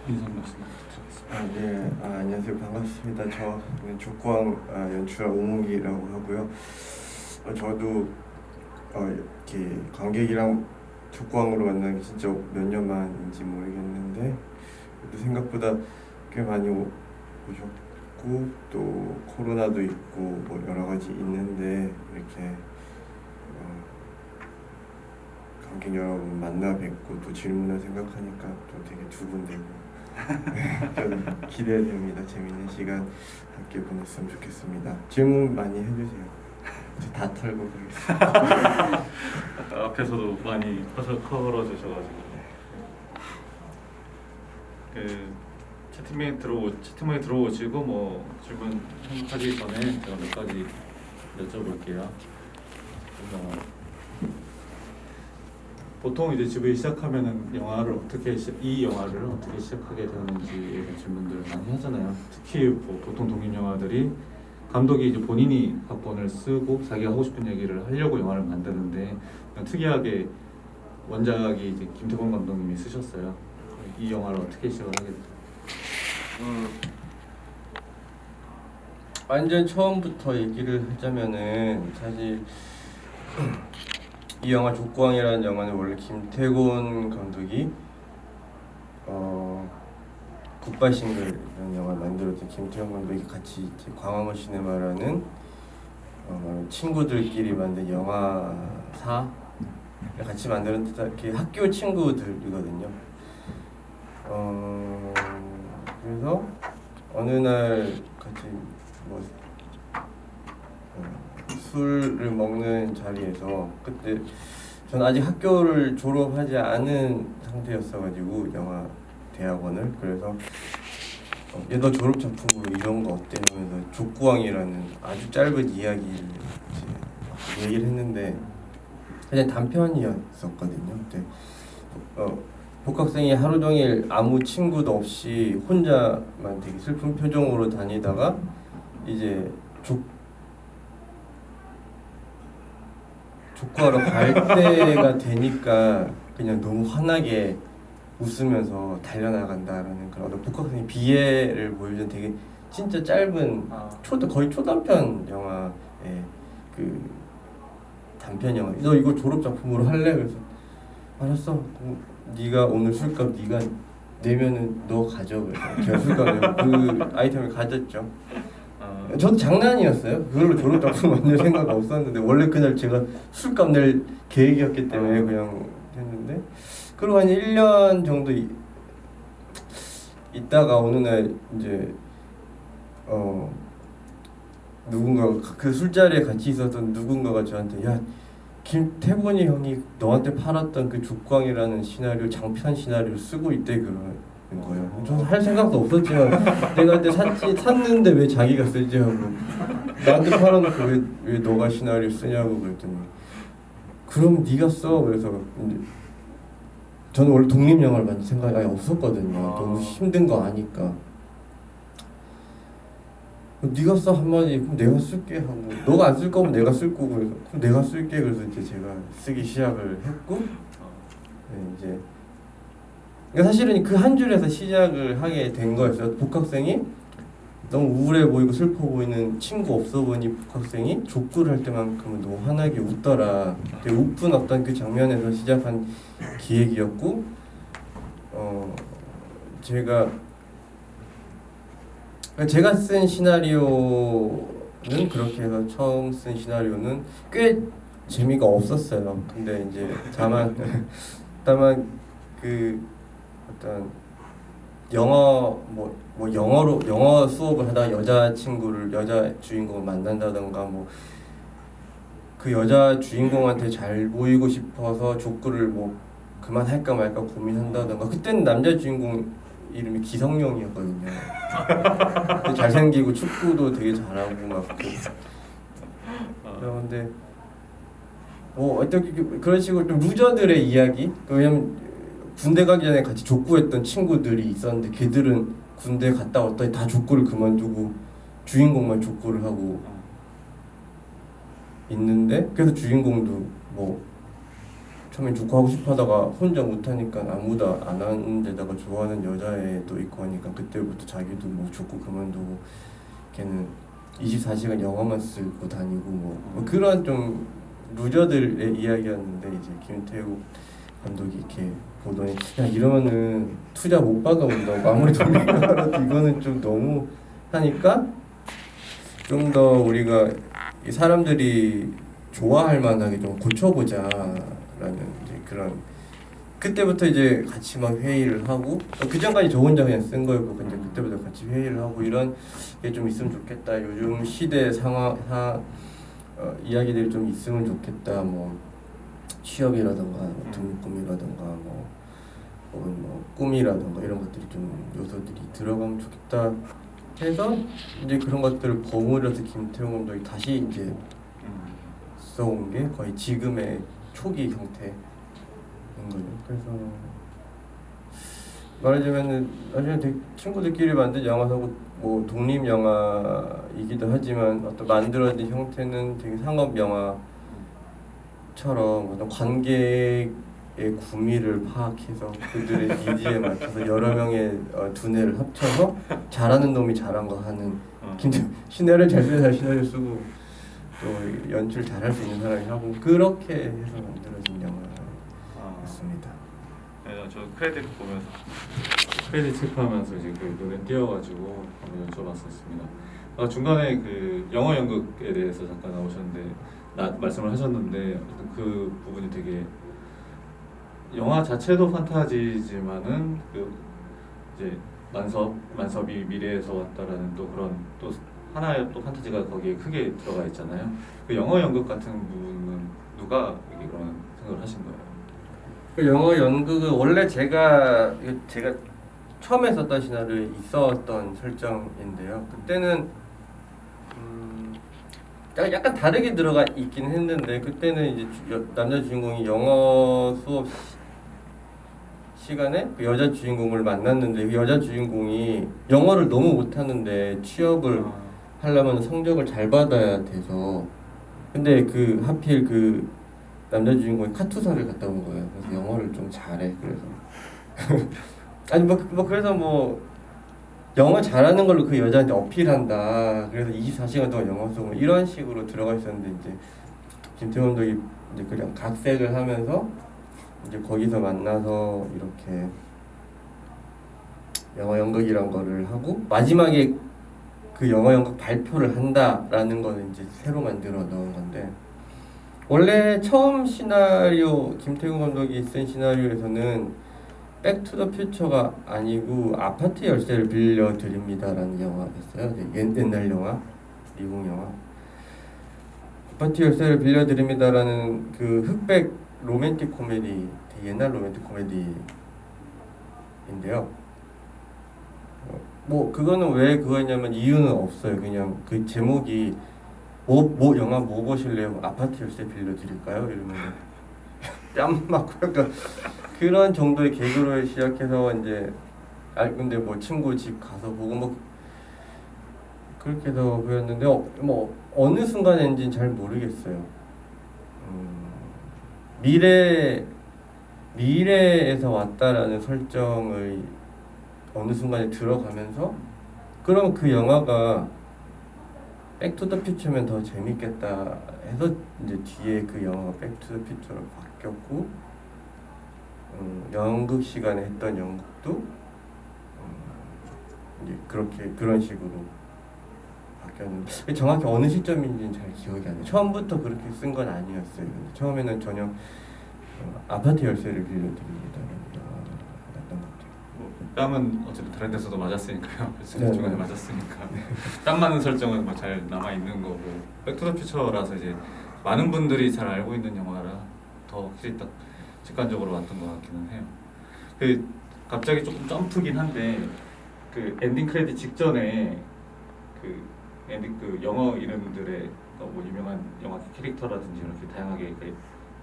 인상 말씀 부탁드리겠습니다. 네, 안녕하세요. 반갑습니다. 저는 족구왕 연출한 오문기라고 하고요. 저도 이렇게 관객이랑 족구왕으로 만난 게 진짜 몇 년 만인지 모르겠는데 그래도 생각보다 꽤 많이 오셨고 또 코로나도 있고 뭐 여러 가지 있는데 이렇게 관객 여러분 만나 뵙고 또 질문을 생각하니까 또 되게 두근대고 좀 기대됩니다. 재밌는 시간 함께 보냈으면 좋겠습니다. 질문 많이 해주세요. 다 털고 가겠습니다. 앞에서도 많이 커버 주셔가지고 그 채팅방에 들어오시고 뭐 질문 하기 전에 제가 몇 가지 여쭤볼게요. 보통 이제 GV 시작하면은 이 영화를 어떻게 시작하게 되었는지에 대한 질문들을 많이 하잖아요. 특히 뭐 보통 독립 영화들이 감독이 이제 본인이 각본을 쓰고 자기가 하고 싶은 얘기를 하려고 영화를 만드는데 특이하게 원작이 이제 김태권 감독님이 쓰셨어요. 이 영화를 어떻게 시작을 하게 됐어요? 완전 처음부터 얘기를 하자면은 사실 이 영화 족구왕이라는 영화는 원래 김태곤 감독이 굿바이싱글이라는 영화를 만들었던 김태곤 감독이 같이 이제 광화문 시네마라는 친구들끼리 만든 영화사 같이 만드는 이렇게 학교 친구들이거든요. 그래서 어느 날 같이 뭐 술을 먹는 자리에서 그때 전 아직 학교를 졸업하지 않은 상태였어가지고 영화 대학원을 그래서 얘 너 졸업 작품으로 이런 거 어때? 하면서 족구왕이라는 아주 짧은 이야기를 얘기를 했는데 그냥 단편이었었거든요. 근데 복학생이 하루 종일 아무 친구도 없이 혼자만 되게 슬픈 표정으로 다니다가 이제 족구하러 갈 때가 되니까 그냥 너무 환하게 웃으면서 달려나간다라는 그런 복학생의 비애를 보여준 되게 진짜 짧은 거의 초단편 영화의 그 단편 영화. 너 이거 졸업 작품으로 할래? 그래서 알았어. 네가 오늘 술값 네가 내면은 너 가져. 그래서 제가 술값 그 아이템을 가졌죠. 저도 장난이었어요. 그걸로 졸업 작품 만들 생각 없었는데 원래 그날 제가 술값 낼 계획이었기 때문에 그냥 했는데 그리고 한 1년 정도 있다가 어느 날 이제 누군가 그 술자리에 같이 있었던 누군가가 저한테 야 김태곤이 형이 너한테 팔았던 그 족광이라는 시나리오 장편 시나리오 쓰고 있대 그러는 거예요. 저는 할 생각도 없었지만 내가 그때 샀는데 왜 자기가 쓰지 하고 나한테 팔아놓고 왜 너가 시나리오 쓰냐고 그랬더니 그럼 네가 써. 그래서 이제 저는 원래 독립 영화를 만들 생각이 아예 없었거든요. 너무 힘든 거 아니까. 네가 써 한마디 그럼 내가 쓸게 하고 너가 안 쓸 거면 내가 쓸 거고 그래서 그럼 내가 쓸게 그래서 이제 제가 쓰기 시작을 했고 네, 이제 그러니까 사실은 그 한 줄에서 시작을 하게 된 거였어요. 복학생이 너무 우울해 보이고 슬퍼 보이는 친구 없어 보니 복학생이 족구를 할 때만큼은 너무 환하게 웃더라. 되게 웃픈 어떤 그 장면에서 시작한 기획이었고 제가 쓴 시나리오는 그렇게 해서 처음 쓴 시나리오는 꽤 재미가 없었어요. 근데 이제 다만 그 어떤 영어 영어 수업을 하다가 여자 주인공을 만난다던가 뭐 그 여자 주인공한테 잘 보이고 싶어서 족구를 뭐 그만할까 말까 고민한다던가 그때는 남자 주인공 이름이 기성용이었거든요. 잘생기고 축구도 되게 잘하고 막 그런데 뭐 어떻게 그런 식으로 좀 루저들의 이야기. 왜냐면 군대 가기 전에 같이 족구했던 친구들이 있었는데 걔들은 군대 갔다 왔더니 다 족구를 그만두고 주인공만 족구를 하고 있는데 그래서 주인공도 뭐 처음에 좋고 하고 싶어하다가 혼자 못하니까 아무도 안 하는 데다가 좋아하는 여자애도 있고 하니까 그때부터 자기도 뭐 좋고 그만두고 걔는 24시간 영화만 쓰고 다니고 뭐 그런 좀 루저들의 이야기였는데 이제 김태우 감독이 이렇게 보더니 야 이러면은 투자 못 받아온다고 아무리 돈이 많아도 이거는 좀 너무 하니까 좀 더 우리가 이 사람들이 좋아할 만하게 좀 고쳐보자라는 이제 그런 그때부터 이제 같이 막 회의를 하고 그 전까지 저 혼자 그냥 쓴 거였고 근데 그때부터 같이 회의를 하고 이런 게 좀 있으면 좋겠다 요즘 시대 이야기들이 좀 있으면 좋겠다 뭐 취업이라던가 뭐 등록금이라던가 뭐 혹은 뭐 꿈이라던가 이런 것들이 좀 요소들이 들어가면 좋겠다 해서 이제 그런 것들을 버무려서 김태형 감독이 다시 이제 써온 게 거의 지금의 초기 형태인 거죠. 그래서 말하자면은 나중에 친구들끼리 만든 영화하고 뭐 독립 영화이기도 하지만 어떤 만들어진 형태는 되게 상업 영화처럼 어떤 관객의 구미를 파악해서 그들의 니즈에 맞춰서 여러 명의 두뇌를 합쳐서 잘하는 놈이 잘한 거 하는 시나리오 잘 쓰는 사람이 시나리오 쓰고 또 연출 잘할 수 있는 사람이 하고 그렇게 해서 만들어진 영화였습니다. 네, 저 크레딧 보면서 크레딧 체크하면서 이제 그 눈에 띄어가지고 한번 여쭤봤었습니다. 중간에 그 영어 연극에 대해서 잠깐 나오셨는데 말씀을 하셨는데 어떤 그 부분이 되게 영화 자체도 판타지지만은 그 이제 만섭이 미래에서 왔다라는 또 그런 또 하나의 또 판타지가 거기에 크게 들어가 있잖아요. 그 영어 연극 같은 부분은 누가 이게 그런 생각을 하신 거예요? 그 영어 연극은 원래 제가 처음에 썼던 시나리오에 있었던 설정인데요. 그때는 약간 다르게 들어가 있긴 했는데 그때는 이제 남자 주인공이 영어 수업 시간에 그 여자 주인공을 만났는데 그 여자 주인공이 영어를 너무 못하는데 취업을 하려면 성적을 잘 받아야 돼서 근데 그 하필 그 남자 주인공이 카투사를 갔다 온 거예요. 그래서 영어를 좀 잘해. 그래서 아니 뭐 그래서 뭐 영어 잘하는 걸로 그 여자한테 어필한다. 그래서 24시간 동안 영어 수업 이런 식으로 들어가 있었는데 이제 김태호 감독이 이제 그냥 각색을 하면서 이제 거기서 만나서 이렇게 영어 연극이란 거를 하고 마지막에 그 영어 연극 발표를 한다라는 거는 이제 새로 만들어 넣은 건데 원래 처음 시나리오 김태우 감독이 쓴 시나리오에서는 백투더퓨처가 아니고 아파트 열쇠를 빌려드립니다라는 영화였어요. 옛날 영화, 미국 영화. 아파트 열쇠를 빌려드립니다라는 그 흑백 로맨틱 코미디, 되게 옛날 로맨틱 코미디인데요. 뭐 그거는 왜 그거냐면 이유는 없어요. 그냥 그 제목이 뭐 영화 뭐 보실래요? 아파트 열쇠 빌려드릴까요? 이러면 뺨 맞고 약간 그런 정도의 개그로 시작해서 이제 근데 뭐 친구 집 가서 보고 뭐 그렇게 해서 보였는데 뭐 어느 순간인지는 잘 모르겠어요. 미래에서 왔다라는 설정을 어느 순간에 들어가면서 그럼 그 영화가 백투더퓨처면 더 재밌겠다 해서 이제 뒤에 그 영화가 백투더퓨처로 바뀌었고 연극 시간에 했던 연극도 이제 그런 식으로 바뀌었는데 정확히 어느 시점인지는 잘 기억이 안 나요. 처음부터 그렇게 쓴 건 아니었어요. 근데 처음에는 전혀 아파트 열쇠를 빌려드립니다. 였던 것 같아요. 땀은 어쨌든 다른 데서도 맞았으니까요. 네, 중간에 네. 맞았으니까 땀 맞는 설정은 뭐 잘 남아 있는 거고 백투더퓨처라서 이제 많은 분들이 잘 알고 있는 영화라 더 확실히 딱 직관적으로 왔던 것 같기는 해요. 그 갑자기 조금 점프긴 한데 그 엔딩 크레딧 직전에 그 영어 이름들의 뭐 유명한 영화 캐릭터라든지 이렇게 다양하게 그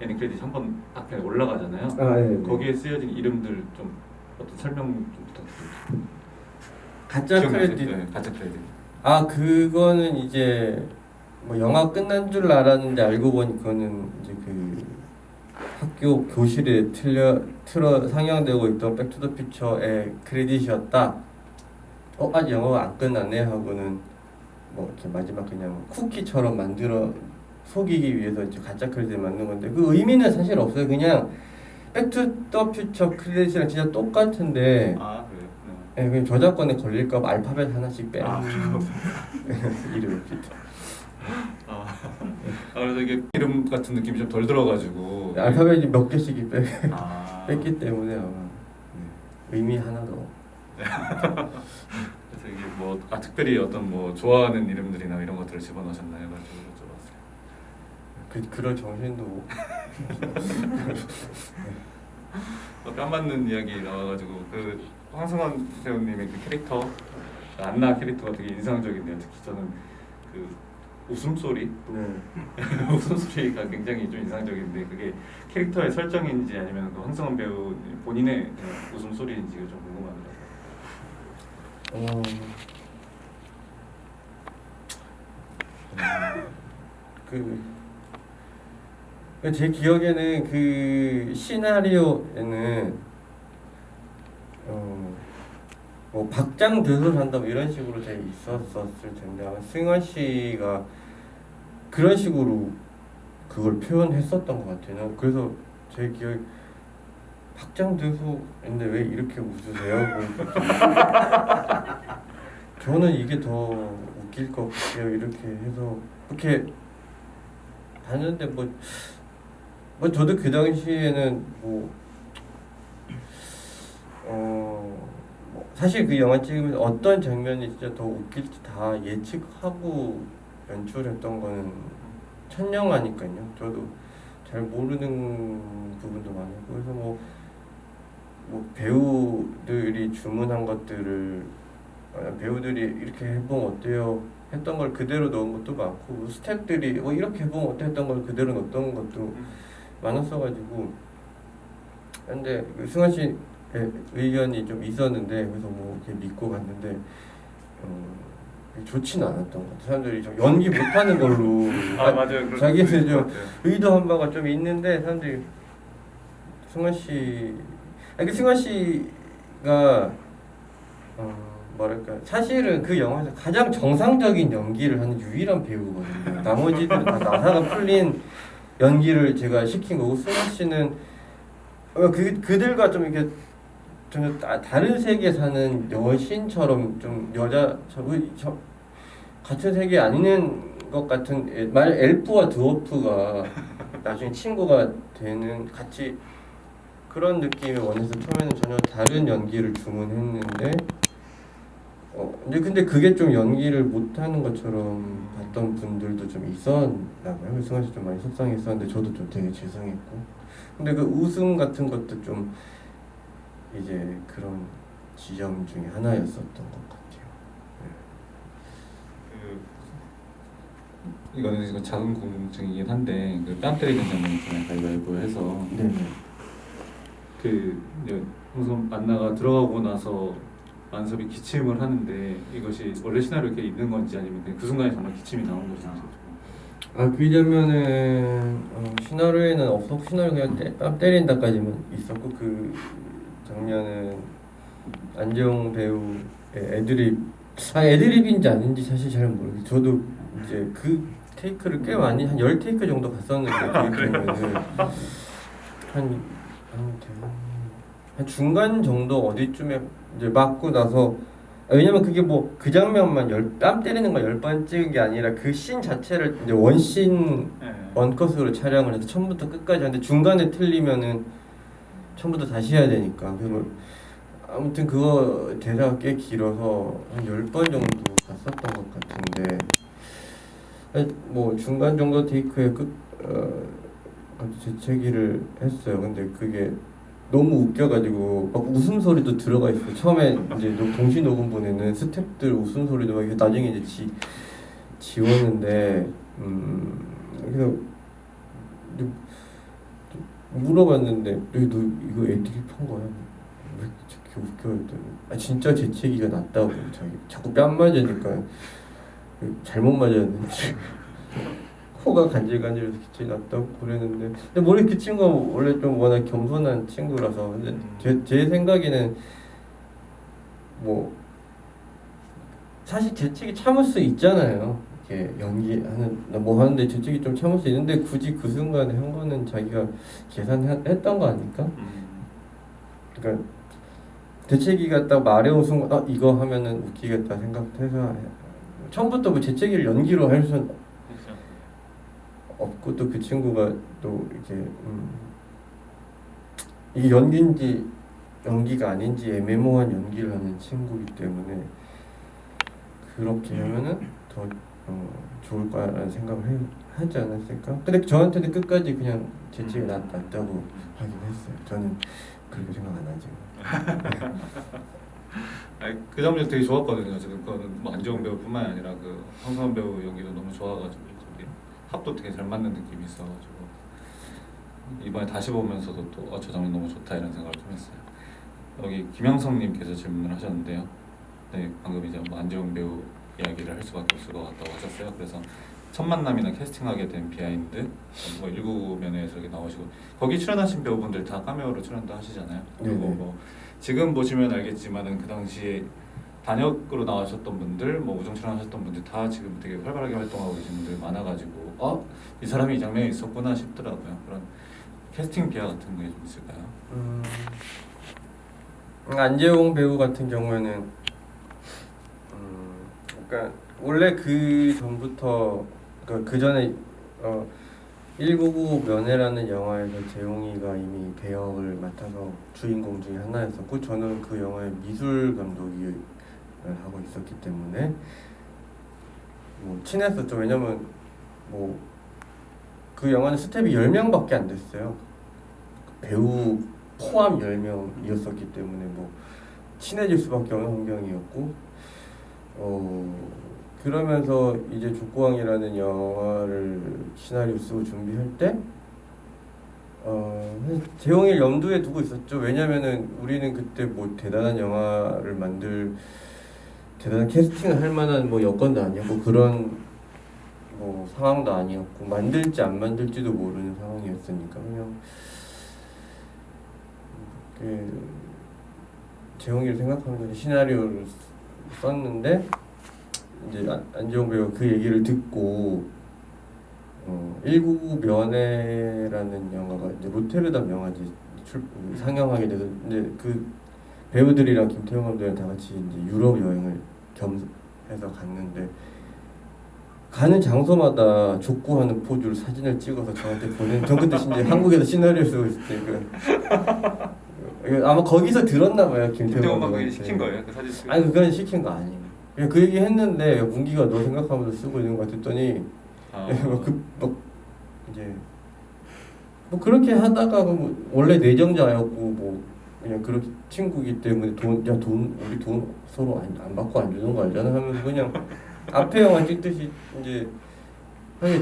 엔딩 크레딧 한번 앞에 올라가잖아요. 네. 거기에 쓰여진 이름들 좀 어떤 설명 좀 부탁드립니다. 가짜 크레딧. 네, 가짜 크레딧. 그거는 이제 뭐 영화 끝난 줄 알았는데 알고 보니 그거는 이제 그 학교 교실에 틀어 상영되고 있던 백투더퓨처의 크레딧이었다. 아직 영화가 안 끝났네 하고는 뭐 이렇게 마지막 그냥 쿠키처럼 만들어 속이기 위해서 이제 가짜 크레딧을 만든 건데 그 의미는 사실 없어요. 그냥 백투더퓨처 크레딧이랑 진짜 똑같은데 아 그래요? 예, 그냥 저작권에 걸릴까 봐 알파벳 하나씩 빼는 이름을 피터. 그래서 이게 이름 같은 느낌이 좀 덜 들어가지고 알파벳이 몇 개씩이 아. 뺐기 때문에 아마 의미 하나도. 그래서 이게 뭐 특별히 어떤 뭐 좋아하는 이름들이나 이런 것들을 집어넣으셨나요? 가지고 여쭤봤어요. 그럴 정신도 뺨 맞는 이야기 나와가지고 그 황승원 배우님의 그 캐릭터 안나 캐릭터가 되게 인상적인데요. 특히 저는 그 웃음소리 웃음소리가 굉장히 좀 인상적인데 그게 캐릭터의 설정인지 아니면 그 황승원 배우 본인의 웃음소리인지가 좀 궁금하더라고요. 제 기억에는 그 시나리오에는 뭐 박장대소 산다 뭐 이런 식으로 돼 있었을 텐데 아마 승환 씨가 그런 식으로 그걸 표현했었던 것 같아요. 그래서 제 기억에 박장대소인데 왜 이렇게 웃으세요? 저는 이게 더 웃길 것 같아요. 이렇게 해서 이렇게 봤는데 뭐 저도 그 당시에는 사실 그 영화 찍으면서 어떤 장면이 진짜 더 웃길지 다 예측하고 연출했던 거는 첫 영화니까요. 저도 잘 모르는 부분도 많고 그래서 뭐 배우들이 주문한 것들을 배우들이 이렇게 해보면 어때요? 했던 걸 그대로 넣은 것도 많고 스태프들이 이렇게 해보면 어때 했던 걸 그대로 넣었던 것도 많았어가지고 근데 승환 씨의 의견이 좀 있었는데 그래서 뭐 이렇게 믿고 갔는데 좋진 않았던 것 같아요. 사람들이 좀 연기 못하는 걸로 맞아요. 자기는 좀 의도한 바가 좀 있는데 사람들이 승환 씨가 뭐랄까 사실은 그 영화에서 가장 정상적인 연기를 하는 유일한 배우거든요. 나머지들은 다 나사가 풀린 연기를 제가 시킨 거고 승환 씨는 그들과 좀 이렇게 전혀 다른 세계에 사는 여신처럼 좀 같은 세계에 아닌 것 같은 만약 엘프와 드워프가 나중에 친구가 되는 같이 그런 느낌을 원해서 처음에는 전혀 다른 연기를 주문했는데 근데 그게 좀 연기를 못하는 것처럼 봤던 분들도 좀 있었나 봐요. 승환 씨 좀 많이 속상했었는데 저도 좀 되게 죄송했고 근데 그 웃음 같은 것도 좀 이제 그런 지점 중에 하나였었던 것 같아요. 이거는 지금 작은 궁금증이긴 한데 그 뺨 때리는 장면이 있잖아요. 가위바위보 해서 그 황승원 안나가 들어가고 나서 만섭이 기침을 하는데 이것이 원래 시나리오에 이렇게 있는 건지 아니면 그냥 그 순간에 정말 기침이 나온 건지 그 장면은 시나리오에는 없었고 시나리오 그냥 뺨 때린다까지만 있었고 그 장면은 안재홍 배우의 애드립인지 아닌지 사실 잘 모르겠어요. 저도 이제 그 테이크를 꽤 많이 한 10테이크 정도 갔었는데 그 장면을 한 중간 정도 어디쯤에 이제 맞고 나서 왜냐면 그게 뭐 그 장면만 뺨 때리는 거 10번 찍은 게 아니라 그 씬 자체를 이제 원컷으로 촬영을 해서 처음부터 끝까지 하는데 중간에 틀리면은 처음부터 다시 해야 되니까 그리고 아무튼 그거 대사가 꽤 길어서 한 10번 정도 갔었던 것 같은데 뭐 중간 정도 테이크에 재채기를 했어요. 근데 그게 너무 웃겨가지고 막 웃음소리도 들어가 있어요. 처음에 이제 동시 녹음본에는 스태프들 웃음소리도 막 나중에 이제 지웠는데 그래서 물어봤는데 너 이거 애드립한 거야? 왜 이렇게 웃겨? 했더니 진짜 재채기가 낫다고 자꾸 뺨 맞으니까 잘못 맞았는지 코가 간질간질해서 기침이 났다고 그랬는데 근데 모르게 그 친구가 원래 좀 워낙 겸손한 친구라서 근데 제 생각에는 뭐 사실 재채기 참을 수 있잖아요. 이렇게 연기하는 뭐 하는데 재채기 좀 참을 수 있는데 굳이 그 순간에 한 거는 자기가 계산했던 거 아닐까? 그러니까 재채기가 딱 말해온 순간 이거 하면은 웃기겠다 생각해서 처음부터 뭐 재채기를 연기로 할 수는 그렇죠. 없고 또 그 친구가 또 이렇게 이게 연기인지 연기가 아닌지 애매모호한 연기를 하는 친구이기 때문에 그렇게 하면은 더 좋을 거라는 생각을 하지 않았을까? 근데 저한테는 끝까지 그냥 재채기 낫다고 하긴 했어요. 저는 그렇게 생각 안 하지만. 아니, 그 장면 되게 좋았거든요. 저는 그거는 뭐 안재홍 배우뿐만 아니라 그 황성원 배우 연기도 너무 좋아가지고 둘이 합도 되게 잘 맞는 느낌이 있어가지고 이번에 다시 보면서도 또 저 장면 너무 좋다 이런 생각을 좀 했어요. 여기 김영성님께서 질문을 하셨는데요. 네, 방금 이제 뭐 안재홍 배우 이야기를 할 수밖에 없을 것 같다고 하셨어요. 그래서 첫 만남이나 캐스팅하게 된 비하인드 뭐 19면에서 이렇게 나오시고 거기 출연하신 배우분들 다 카메오로 출연도 하시잖아요. 그리고 네네. 뭐 지금 보시면 알겠지만은 그 당시에 단역으로 나오셨던 분들, 뭐 우정 출연하셨던 분들 다 지금 되게 활발하게 활동하고 계신 분들 많아가지고 이 사람이 이 장면에 있었구나 싶더라고요. 그런 캐스팅 비하 같은 게 좀 있을까요? 안재홍 배우 같은 경우에는 그러니까 원래 그 전부터 그러니까 그 전에 199 면회라는 영화에서 재홍이가 이미 배역을 맡아서 주인공 중에 하나였었고 저는 그 영화의 미술 감독을 하고 있었기 때문에 뭐 친했었죠. 왜냐면 뭐 그 영화는 스텝이 10명밖에 안 됐어요. 배우 포함 10명이었었기 때문에 뭐 친해질 수밖에 없는 환경이었고 그러면서 이제 족구왕이라는 영화를 시나리오 쓰고 준비할 때 재홍이를 염두에 두고 있었죠. 왜냐면은 우리는 그때 뭐 대단한 영화를 만들 대단한 캐스팅을 할 만한 뭐 여건도 아니었고 그런 뭐 상황도 아니었고 만들지 안 만들지도 모르는 상황이었으니까 그냥 재홍이를 생각하면서 시나리오를 썼는데 이제 안재홍 배우 그 얘기를 듣고 199 면회라는 영화가 이제 로테르담 영화제 상영하게 돼서 이제 그 배우들이랑 김태형 감독이랑 다 같이 이제 유럽 여행을 겸해서 갔는데 가는 장소마다 족구하는 포즈로 사진을 찍어서 저한테 보낸. 전 그때 이제 한국에서 시나리오 쓰고 있을 때 아마 거기서 들었나 봐요. 김태형 감독이 시킨 거예요? 그 사진 찍은 아니 그건 시킨 거 아니에요. 그냥 그 얘기 했는데 문기가 너 생각하면서 쓰고 있는 거 같았더니 이제 뭐 그렇게 하다가 뭐 원래 내정자였고 뭐 그냥 그렇게 친구기 때문에 우리 돈 서로 안 받고 안 주는 거 알잖아 하면서 그냥 앞에 영화 찍듯이 이제 하게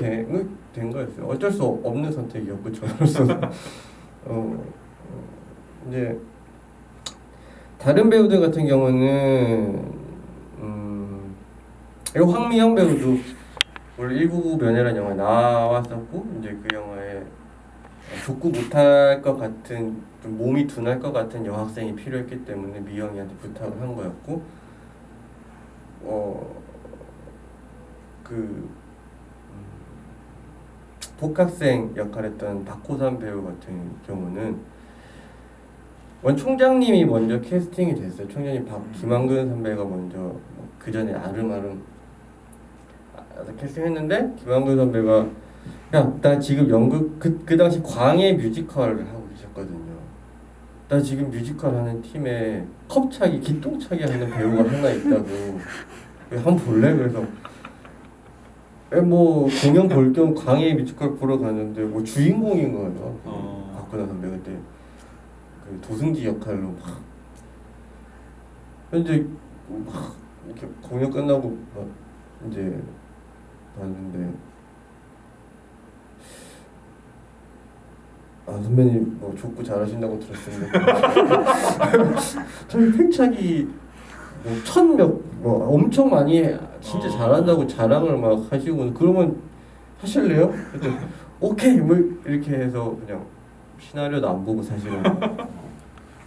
된 거였어요. 어쩔 수 없는 선택이었고 저로서 이제 다른 배우들 같은 경우는 그리고 황미영 배우도 원래 199 면회라는 영화에 나왔었고 이제 그 영화에 족구 못할 것 같은 좀 몸이 둔할 것 같은 여학생이 필요했기 때문에 미영이한테 부탁을 한 거였고 복학생 역할했던 박호산 배우 같은 경우는 원 총장님이 먼저 캐스팅이 됐어요. 총장님 김한근 선배가 먼저 그 전에 아름아름 캐스팅했는데 김한근 선배가 야, 나 지금 연극 그 당시 광해 뮤지컬을 하고 계셨거든요. 나 지금 뮤지컬 하는 팀에 컵차기, 기똥차기 하는 배우가 하나 있다고. 한번 볼래? 그래서 뭐 공연 볼 겸 광해 뮤지컬 보러 가는데 뭐 주인공인 거예요. 박근혜 선배 그때 그 도승지 역할로 막 이제 막 이렇게 공연 끝나고 막 이제 봤는데 선배님 뭐 족구 잘하신다고 들었습니다. 저희 팽차기 뭐 1000몇 뭐 엄청 많이 진짜 잘한다고 자랑을 막 하시고 그러면 하실래요? 그랬더니 오케이 뭐 이렇게 해서 그냥 시나리오도 안 보고 사실은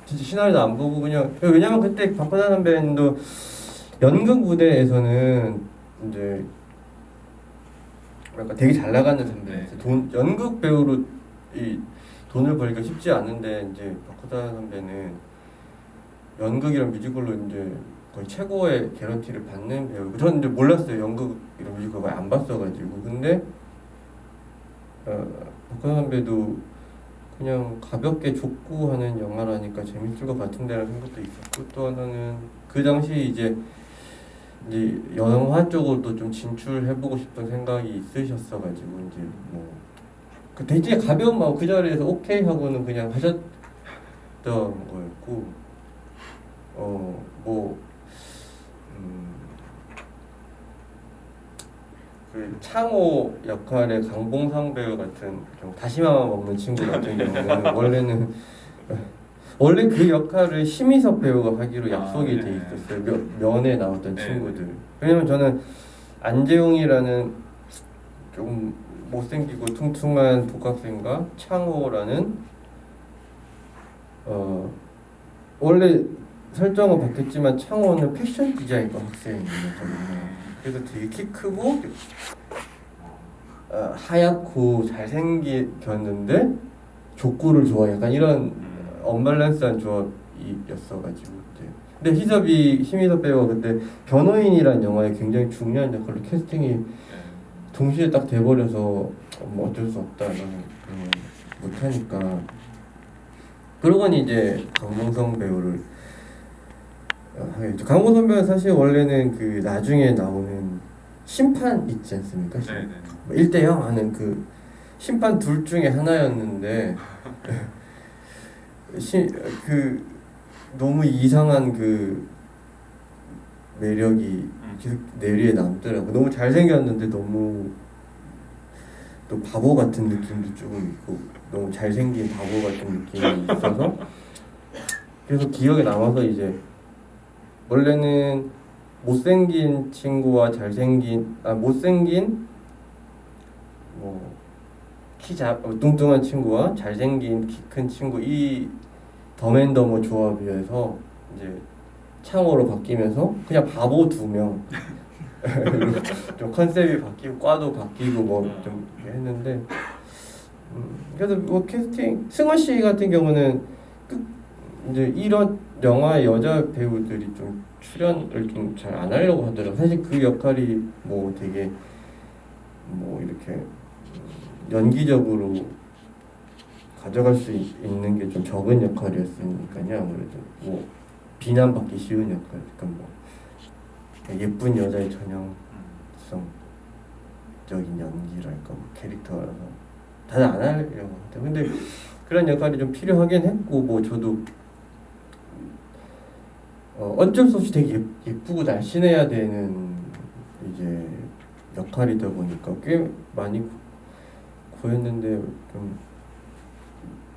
진짜 시나리오도 안 보고 그냥 왜냐면 그때 박하다 선배님도 연극 무대에서는 이제 뭐랄까 되게 잘 나가는 선배였어요. 연극 배우로 이 돈을 벌기가 쉽지 않은데 이제 박하다 선배는 연극이랑 뮤지컬로 이제 거의 최고의 개런티를 받는 배우고 저는 이제 몰랐어요. 연극이랑 뮤지컬 거의 안 봤어가지고 근데 박하다 선배도 그냥 가볍게 족구하는 영화라니까 재밌을 것 같은데라는 생각도 있었고 또 하나는 그 당시 이제 영화 쪽으로도 좀 진출해보고 싶은 생각이 있으셨어가지고 이제 그 되게 가벼운 마음 그 자리에서 오케이 하고는 그냥 하셨던 거였고 그 창호 역할의 강봉상 배우 같은 좀 다시마만 먹는 친구 같은 경우는 원래 그 역할을 심희섭 배우가 하기로 약속이 돼 있었어요. 면에 나왔던 친구들. 왜냐면 저는 안재용이라는 좀 못생기고 퉁퉁한 복학생과 창호라는 원래 설정은 바뀌었지만 창호는 패션 디자인과 학생이었거든요. 그래서 되게 키 크고 하얗고 잘생겼는데 족구를 좋아해. 약간 이런 언밸런스한 조합이었어가지고 근데 심희섭 배우가 그때 변호인이라는 영화에 굉장히 중요한 역할로 캐스팅이 동시에 딱 돼버려서 어쩔 수 없다 나는 못하니까 그러고는 이제 강봉성 배우를 하겠죠. 강봉성 배우는 사실 원래는 그 나중에 나오는 심판 있지 않습니까? 1대0 하는 그 심판 둘 중에 하나였는데 그 너무 이상한 그 매력이 계속 뇌리에 남더라고. 너무 잘생겼는데 너무 또 바보 같은 느낌도 조금 있고 너무 잘생긴 바보 같은 느낌이 있어서 계속 기억에 남아서 이제 원래는 못생긴 친구와 못생긴 뚱뚱한 친구와 잘생긴 키 큰 친구 이 덤앤더머 조합이어서 이제 창호로 바뀌면서 그냥 바보 2명 좀 컨셉이 바뀌고 과도 바뀌고 좀 했는데 그래서 캐스팅 승원 씨 같은 경우는 이제 이런 영화 여자 배우들이 좀 출연을 좀 잘 안 하려고 하더라고. 사실 그 역할이 되게 이렇게 연기적으로 가져갈 수 있는 게 좀 적은 역할이었으니까요. 아무래도 비난받기 쉬운 역할, 그러니까 예쁜 여자의 전형성적인 연기랄까 캐릭터라서 다들 안 하려고 하죠. 근데 그런 역할이 좀 필요하긴 했고 저도 어쩔 수 없이 되게 예쁘고 날씬해야 되는 이제 역할이다 보니까 꽤 많이 구했는데 좀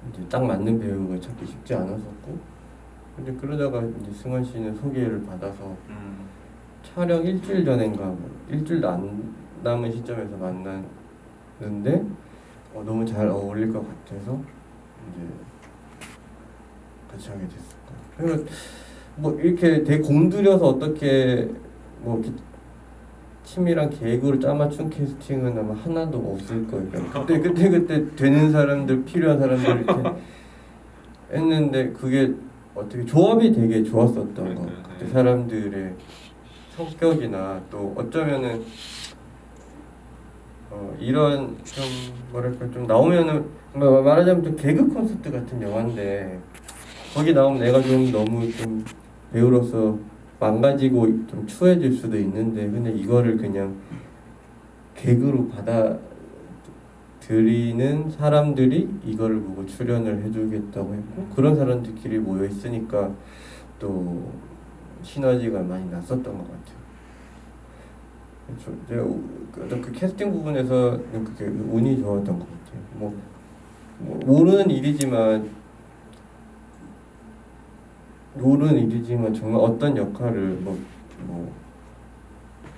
이제 딱 맞는 배우가 찾기 쉽지 않았었고 근데 그러다가 이제 승원 씨는 소개를 받아서 촬영 일주일 전인가 일주일도 안 남은 시점에서 만났는데 너무 잘 어울릴 것 같아서 이제 같이 하게 됐을 거예요. 이렇게 되게 공들여서 어떻게 팀이랑 계획으로 짜맞춘 캐스팅은 아마 하나도 없을 거예요. 그때 되는 사람들 필요한 사람들 이렇게 했는데 그게 어떻게 조합이 되게 좋았었던 거. 그때 사람들의 성격이나 또 어쩌면은 이런 좀 뭐랄까 좀 나오면은 말하자면 좀 개그 콘서트 같은 영화인데 거기 나오면 내가 좀 너무 좀 배우로서 망가지고 좀 추해질 수도 있는데 근데 이거를 그냥 개그로 받아들이는 사람들이 이거를 보고 출연을 해주겠다고 했고 그런 사람들끼리 모여 있으니까 또 시너지가 많이 났었던 것 같아요. 그렇죠. 그 캐스팅 부분에서 그게 운이 좋았던 것 같아요. 모르는 일이지만 정말 어떤 역할을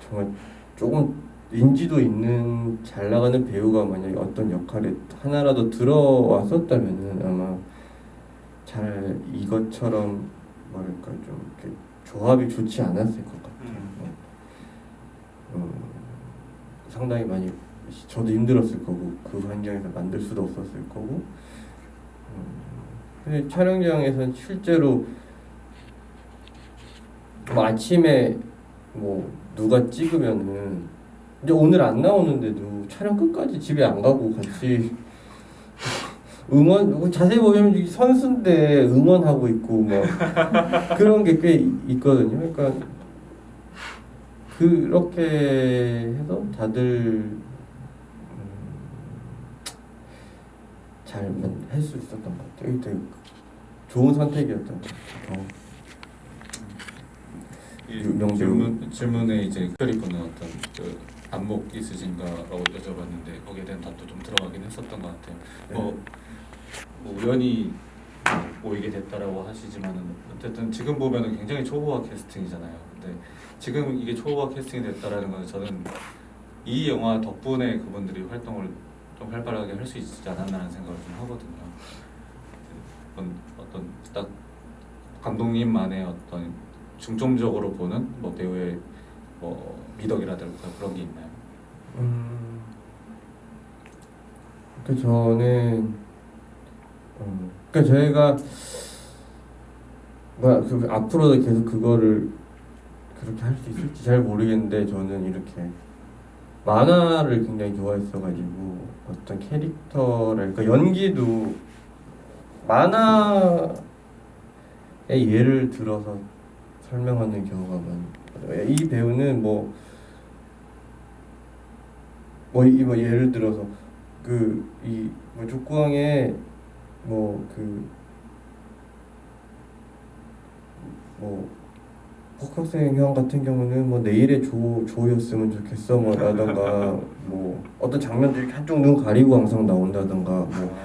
정말 조금 인지도 있는 잘 나가는 배우가 만약에 어떤 역할에 하나라도 들어왔었다면은 아마 잘 이것처럼 뭐랄까 좀 이렇게 조합이 좋지 않았을 것 같아요. 상당히 많이 저도 힘들었을 거고 그 환경에서 만들 수도 없었을 거고. 근데 촬영장에서는 실제로 뭐 아침에 뭐 누가 찍으면은 이제 오늘 안 나오는데도 촬영 끝까지 집에 안 가고 같이 응원 자세히 보면 이 선수인데 응원하고 있고 뭐 그런 게 꽤 있거든요. 그러니까 그렇게 해서 다들 잘 할 수 있었던 것 같아요. 되게 좋은 선택이었던 것 같아요. 유명 질문에 이제 특별히 보는 어떤 그 안목 있으신가라고 여쭤봤는데 거기에 대한 답도 좀 들어가긴 했었던 것 같아요. 뭐 우연히 모이게 됐다라고 하시지만은 어쨌든 지금 보면은 굉장히 초보화 캐스팅이잖아요. 근데 지금 이게 초보화 캐스팅이 됐다라는 건 저는 이 영화 덕분에 그분들이 활동을 좀 활발하게 할 수 있지 않았나라는 생각을 좀 하거든요. 어떤 딱 감독님만의 어떤 중점적으로 보는 뭐 배우의 뭐 미덕이라든가 그런 게 있나요? 그 저는 그러니까 저희가 그 앞으로도 계속 그거를 그렇게 할 수 있을지 잘 모르겠는데 저는 이렇게 만화를 굉장히 좋아했어가지고 어떤 캐릭터랄까 연기도 만화의 예를 들어서 설명하는 경우가 많아요. 이 배우는 뭐 예를 들어서 뭐 족구왕의 복학생 형 같은 경우는 뭐 내일의 조였으면 좋겠어 뭐 라던가 뭐 어떤 장면들이 한쪽 눈 가리고 항상 나온다던가 뭐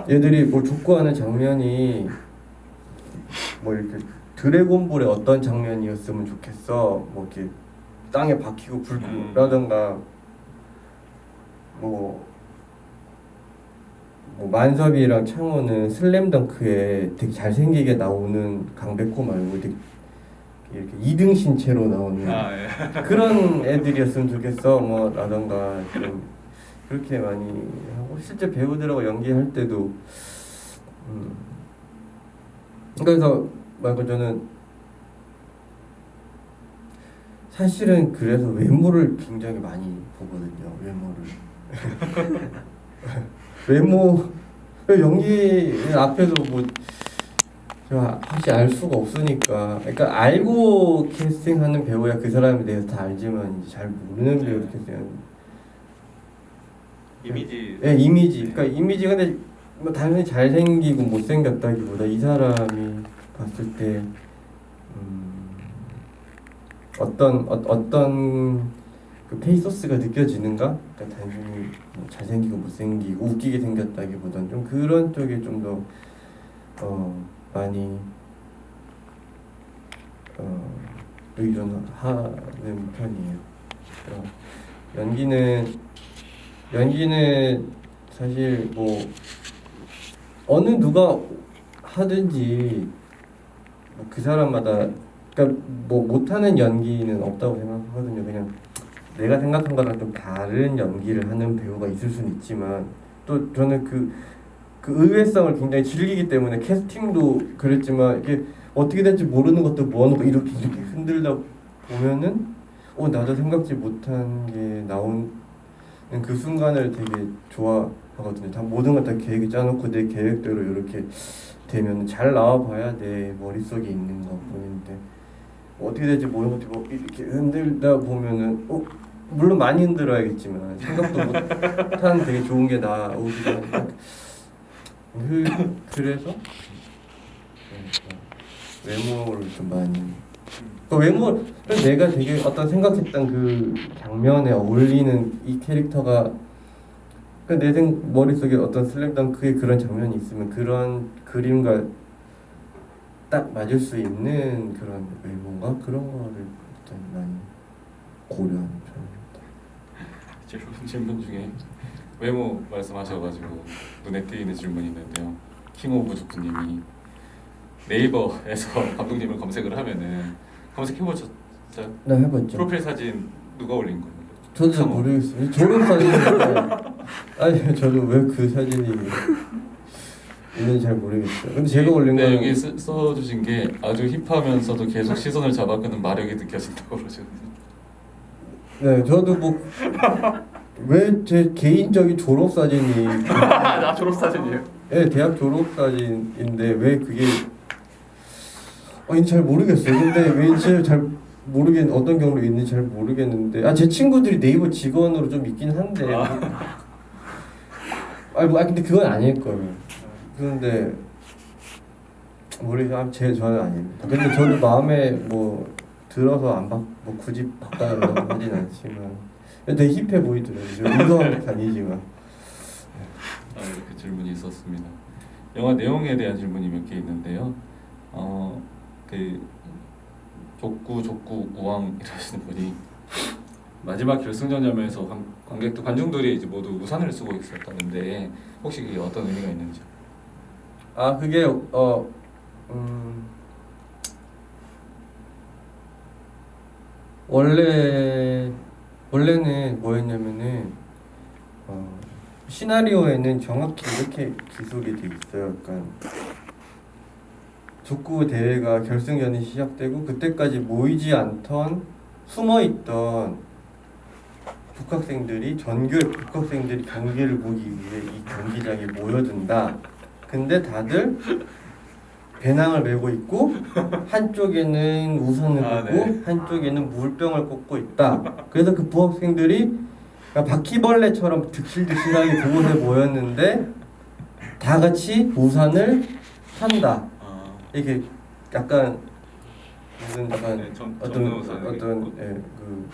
얘들이 뭐 족구하는 장면이 뭐 이렇게 드래곤볼의 어떤 장면이었으면 좋겠어 뭐 이렇게 땅에 박히고 불고 라던가 뭐 만섭이랑 창호는 슬램덩크에 되게 잘생기게 나오는 강백호 말고 되게 이렇게 이등 신체로 나오는 그런 애들이었으면 좋겠어 뭐 라던가 좀 그렇게 많이 하고 실제 배우들하고 연기할 때도 그래서 말고 저는 사실은 그래서 외모를 굉장히 많이 보거든요. 외모 연기 앞에서 뭐 제가 확실히 알 수가 없으니까 그러니까 알고 캐스팅하는 배우야 그 사람에 대해서 다 알지만 이제 잘 모르는 배우 캐스팅하는 이미지. 네 이미지 그러니까 이미지 근데 뭐 단순히 잘생기고 못생겼다기보다 이 사람이 봤을 때 어떤 그 페이소스가 느껴지는가? 그러니까 단순히 뭐 잘생기고 못생기고 웃기게 생겼다기보다는 좀 그런 쪽에 좀 더 많이 의존하는 편이에요. 연기는 사실 뭐 어느 누가 하든지 뭐 그 사람마다 그러니까 뭐 못하는 연기는 없다고 생각하거든요. 그냥 내가 생각한 거랑 좀 다른 연기를 하는 배우가 있을 수는 있지만 또 저는 그 의외성을 굉장히 즐기기 때문에 캐스팅도 그랬지만 이게 어떻게 될지 모르는 것도 모아놓고 이렇게 흔들다 보면은 나도 생각지 못한 게 나오는 그 순간을 되게 좋아하거든요. 다 모든 걸 다 계획이 짜놓고 내 계획대로 이렇게 되면 잘 나와봐야 내 머릿속에 있는 것뿐인데 어떻게 될지 모르는 것도 뭐 이렇게 흔들다 보면은 물론 많이 흔들어야겠지만 생각도 못한 되게 좋은 게 나오기도 하니까 그래서 외모를 좀 많이 외모를 내가 되게 어떤 생각했던 그 장면에 어울리는 이 캐릭터가 내 머릿속에 어떤 슬램덩크의 그런 장면이 있으면 그런 그림과 딱 맞을 수 있는 그런 외모인가 그런 거를 일단 많이 고려하는 편이에요. 질문 중에 외모 말씀하셔가지고 눈에 띄는 질문이 있는데요. 킹오브 주프님이 네이버에서 감독님을 검색을 하면은 검색해보셨죠? 네, 해봤죠. 프로필 사진 누가 올린 거예요? 저도 잘 성우. 모르겠어요. 졸업 사진인데 아니 저도 왜 그 사진이 있는지 잘 모르겠어요. 근데 제가 올린 네, 거는 여기 써주신 게 아주 힙하면서도 계속 시선을 잡아끄는 마력이 느껴진다고 그러시거든요. 네, 저도 뭐 왜 제 개인적인 졸업 사진이 나 졸업 사진이에요. 네, 대학 졸업 사진인데 왜 그게 잘 모르겠어요. 근데 왠지 잘 모르겠 어떤 경우로 있는지 잘 모르겠는데 제 친구들이 네이버 직원으로 좀 있긴 한데 근데 그건 아닐 거예요. 그런데 저는 아닙니다. 근데 저도 마음에 뭐 들어서 뭐 굳이 바꿔달라고 하진 않지만 되게 힙해 보이더라고요. 의도한 아니지만. 이렇게 질문이 있었습니다. 영화 내용에 대한 질문이 몇 개 있는데요. 그 족구 우왕이라시는 분이 마지막 결승전점에서 관중들이 이제 모두 우산을 쓰고 있었다는데 혹시 그게 어떤 의미가 있는지? 그게 원래는 뭐였냐면은 시나리오에는 정확히 이렇게 기술이 돼 있어요. 약간 족구 대회가 결승전이 시작되고 그때까지 모이지 않던 숨어있던 북학생들이 경기를 보기 위해 이 경기장에 모여든다. 근데 다들 배낭을 메고 있고 한쪽에는 우산을 꽂고 네. 한쪽에는 물병을 꽂고 있다. 그래서 그 부학생들이 바퀴벌레처럼 득실득실하게 그곳에 모였는데 다 같이 우산을 탄다. 이게 약간 무슨 약간 네, 어떤 접는 우산을 그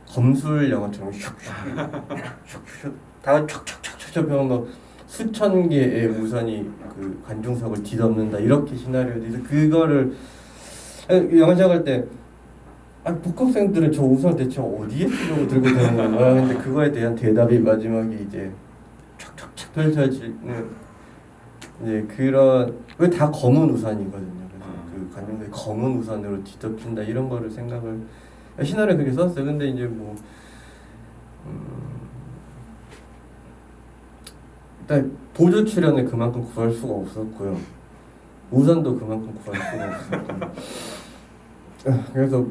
검술 영화처럼 슉슉 다 촥촥촥촥 하면 막 수천 개의 우산이 그 관중석을 뒤덮는다 이렇게 시나리오도 있어. 그거를 영화 시작할 때 북학생들은 저 우산 대체 어디에 쓰려고 들고 다니는 거야? 근데 그거에 대한 대답이 마지막에 이제 촥촥촥 펼쳐지는 그런 왜 다 검은 우산이거든요. 그래서 그 관중들이 검은 우산으로 뒤덮인다 이런 거를 생각을 시나리오에 그렇게 썼어요. 근데 이제 뭐 일단 보조 출연을 그만큼 구할 수가 없었고요. 우산도 그만큼 구할 수가 없었고. 그래서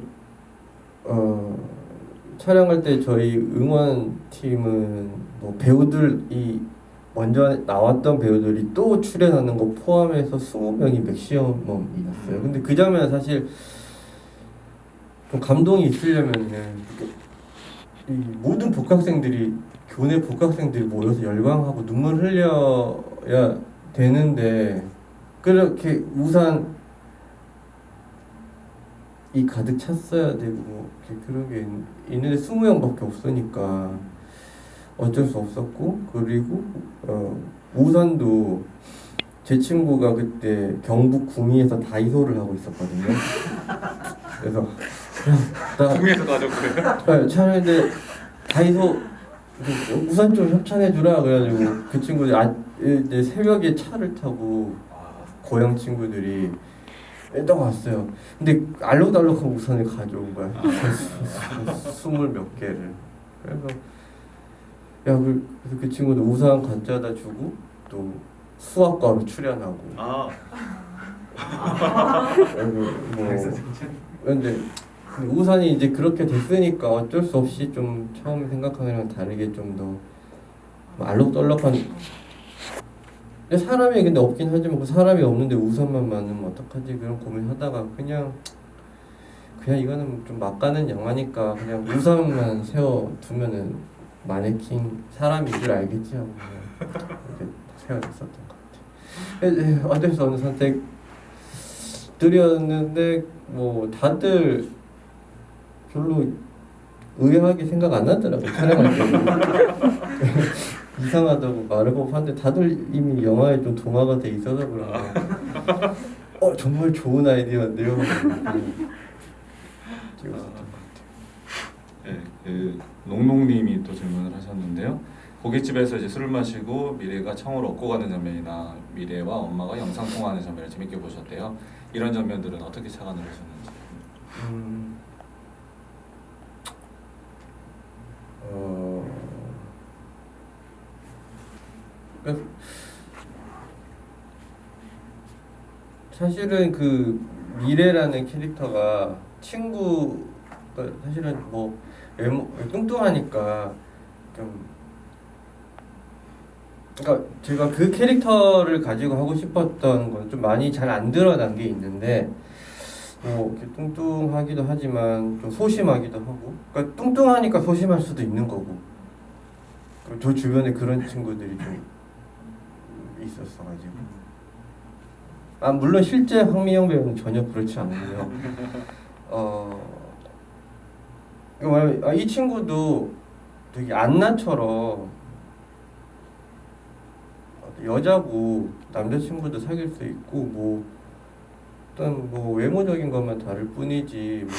촬영할 때 저희 응원팀은 뭐 배우들이 먼저 나왔던 배우들이 또 출연하는 거 포함해서 20명이 맥시멈이었어요. 근데 그 장면은 사실 좀 감동이 있으려면은 이 모든 교내 복학생들이 모여서 열광하고 눈물 흘려야 되는데 그렇게 우산이 가득 찼어야 되고 그런 게 있는데 20명밖에 없으니까 어쩔 수 없었고 그리고 우산도 제 친구가 그때 경북 구미에서 다이소를 하고 있었거든요. 그래서 구미에서 가져오고요. 촬영인데 다이소 우산 좀 협찬해 주라 그래가지고 그 친구들이 이제 새벽에 차를 타고 고향 친구들이 딱 왔어요. 근데 알록달록한 우산을 가져온 거야. 20몇 개를. 그래서 그래서 그 친구도 우산 가져다 주고 또 수학과로 출연하고. 그리고 뭐 근데 우산이 이제 그렇게 됐으니까 어쩔 수 없이 좀 처음 생각하는 거랑 다르게 좀 더 알록달록한 사람이 근데 없긴 하지만 그 사람이 없는데 우산만 많으면 어떡하지 그런 고민하다가 그냥 이거는 좀 막가는 영화니까 그냥 우산만 세워두면은 마네킹 사람인 줄 알겠지 하고 이렇게 세워졌었던 것 같아요. 어쩔 수 없는 선택들이었는데 뭐 다들 별로 의아하게 생각 안 하더라고요. 촬영할 때 이상하다고 말하고 하는데 다들 이미 영화에 좀 동화가 돼 있어서 그런가 정말 좋은 아이디어인데요. 찍었었던 것 같아요. 네, 그 농농님이 또 질문을 하셨는데요. 고깃집에서 이제 술을 마시고 미래가 청으로 얻고 가는 장면이나 미래와 엄마가 영상 통화하는 장면을 재밌게 보셨대요. 이런 장면들은 어떻게 착안을 하셨는지. 그러니까 사실은 그 미래라는 캐릭터가 친구가 사실은 뭐 외모 뚱뚱하니까 좀 그러니까 제가 그 캐릭터를 가지고 하고 싶었던 건 좀 많이 잘 안 드러난 게 있는데 뭐 이렇게 뚱뚱하기도 하지만 좀 소심하기도 하고 그러니까 뚱뚱하니까 소심할 수도 있는 거고 저 주변에 그런 친구들이 좀 있었어가지고 물론 실제 황미영 배우는 전혀 그렇지 않고요. 이 친구도 되게 안나처럼 여자고 남자친구도 사귈 수 있고 뭐 어떤 뭐 외모적인 것만 다를 뿐이지 뭐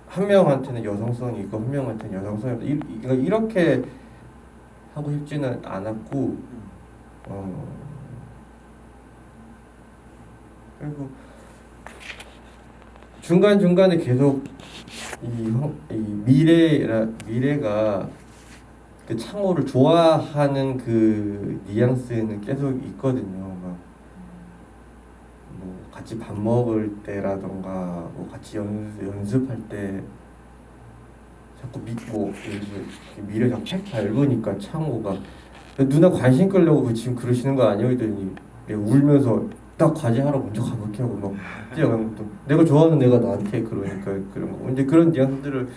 한 명한테는 여성성이 있고 한 명한테는 여성성이 없다 이렇게 하고 싶지는 않았고 그리고 중간중간에 계속 이 미래가 그 창호를 좋아하는 그 뉘앙스는 계속 있거든요. 막 뭐 같이 밥 먹을 때라던가 뭐 같이 연습할 때 자꾸 미래 자꾸 책 밟으니까 창호가 누나 관심 끌려고 지금 그러시는 거 아니에요? 이러더니 울면서 딱 과제하러 먼저 가볼게 하고 막 또 내가 좋아하는 애가 나한테 그러니까 그런 거 이제 그런 뉘앙스들을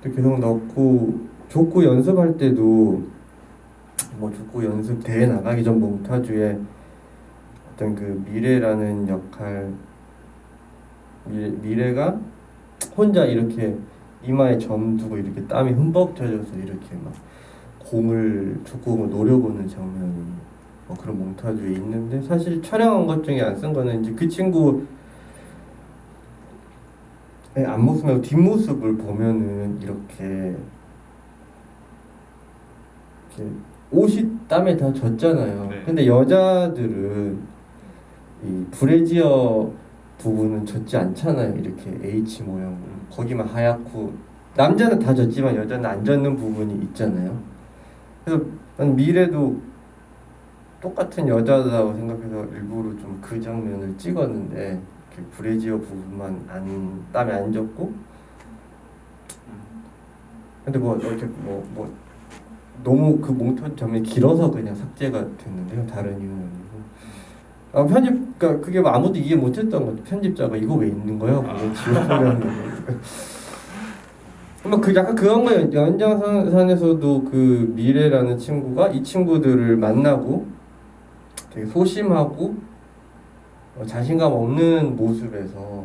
계속 넣고 족구 연습할 때도 뭐 족구 연습 대회 나가기 전 몽타주에 어떤 그 미래라는 역할 미래가 혼자 이렇게 이마에 점 두고 이렇게 땀이 흠뻑 젖어서 이렇게 막 족구공을 노려보는 장면이 뭐 그런 몽타주에 있는데 사실 촬영한 것 중에 안 쓴 거는 이제 그 친구 앞모습 말고 뒷모습을 보면은 이렇게 옷이 땀에 다 젖잖아요. 네. 근데 여자들은 이 브래지어 부분은 젖지 않잖아요. 이렇게 H 모양 거기만 하얗고 남자는 다 젖지만 여자는 안 젖는 부분이 있잖아요. 그래서 난 미래도 똑같은 여자다고 생각해서 일부러 좀 그 장면을 찍었는데 브래지어 부분만 땀에 안 젖고 근데 뭐 이렇게 뭐 너무 그 몽타주 장면이 길어서 그냥 삭제가 됐는데요. 다른 이유는 아니고 그러니까 그게 뭐 아무도 이해 못했던 것 같아요. 편집자가 이거 왜 있는 거야? 왜 지워버렸는 거야? 그 약간 그런 거 연장선에서도 그 미래라는 친구가 이 친구들을 만나고 되게 소심하고 자신감 없는 모습에서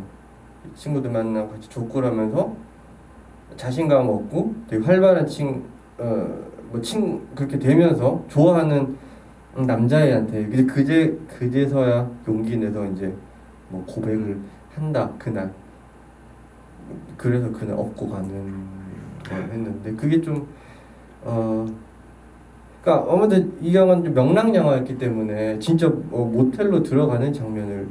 이 친구들 만나고 같이 족구를 하면서 자신감 얻고 되게 활발한 그렇게 되면서 좋아하는 남자애한테 그제서야 용기 내서 이제 뭐 고백을 한다 그날 그래서 그날 업고 가는 걸 했는데 그게 좀 그러니까 아무래도 이 영화는 좀 명랑 영화였기 때문에 진짜 모텔로 들어가는 장면을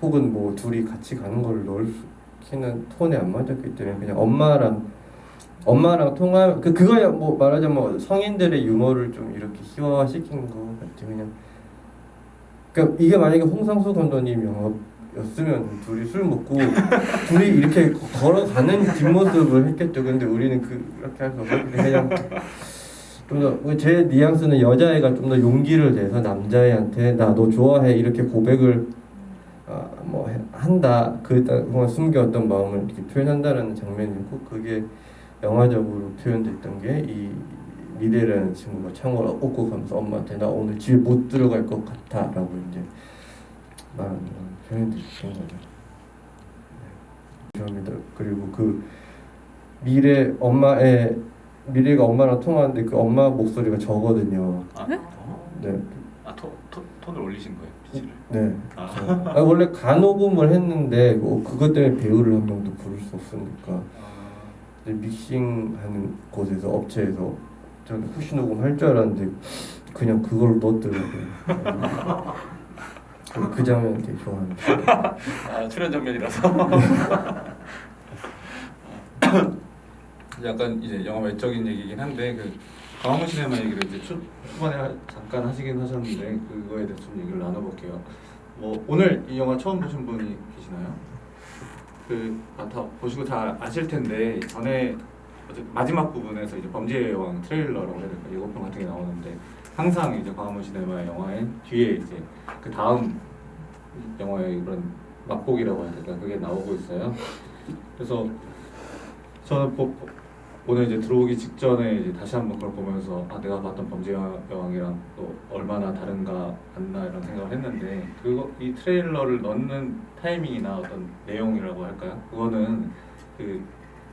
혹은 뭐 둘이 같이 가는 걸 넣기는 톤에 안 맞았기 때문에 그냥 엄마랑 통화 그거야 뭐 말하자면 성인들의 유머를 좀 이렇게 희화화시킨 것 같아요. 그냥 그러니까 이게 만약에 홍상수 감독님 영화였으면 둘이 술 먹고 둘이 이렇게 걸어가는 뒷모습을 했겠죠. 근데 우리는 그렇게 할 수 없었기 때문에 그냥 좀 더 제 뉘앙스는 여자애가 좀 더 용기를 내서 남자애한테 나 너 좋아해 이렇게 고백을 뭐 한다 그동안 숨겨왔던 마음을 이렇게 표현한다라는 장면이고 그게 영화적으로 표현됐던 게 이 미래라는 친구가 창호를 업고 가면서 엄마한테 나 오늘 집에 못 들어갈 것 같아라고 이제 말하는 표현이 있던 거죠. 죄송합니다. 그리고 그 미래가 엄마랑 통화하는데 그 엄마 목소리가 저거든요. 네. 톤을 올리신 거예요, 피치를? 네. 원래 간호금을 했는데 그것 때문에 배우를 한 명도 부를 수 없으니까 이제 믹싱하는 곳에서 업체에서 저는 후시 녹음 할 줄 알았는데 그냥 그걸 넣었더라고요. 그 장면 되게 좋아합니다. 아 출연 장면이라서. 약간 이제 영화 외적인 얘기긴 한데 그 광화문 시네마 얘기를 이제 초반에 잠깐 하시긴 하셨는데 그거에 대해서 좀 얘기를 나눠볼게요. 뭐 오늘 이 영화 처음 보신 분이 계시나요? 다 보시고 다 아실 텐데 전에 마지막 부분에서 이제 범죄의 여왕 트레일러라고 해야 될까 예고편 같은 게 나오는데 항상 이제 광화문 시네마의 영화의 뒤에 이제 그 다음 영화의 그런 맛보기라고 해야 될까 그게 나오고 있어요. 그래서 저는 오늘 이제 들어오기 직전에 이제 다시 한번 그걸 보면서 아 내가 봤던 범죄의 여왕이랑 또 얼마나 다른가 않나 이런 생각을 했는데 이 트레일러를 넣는 타이밍이나 어떤 내용이라고 할까요? 그거는 그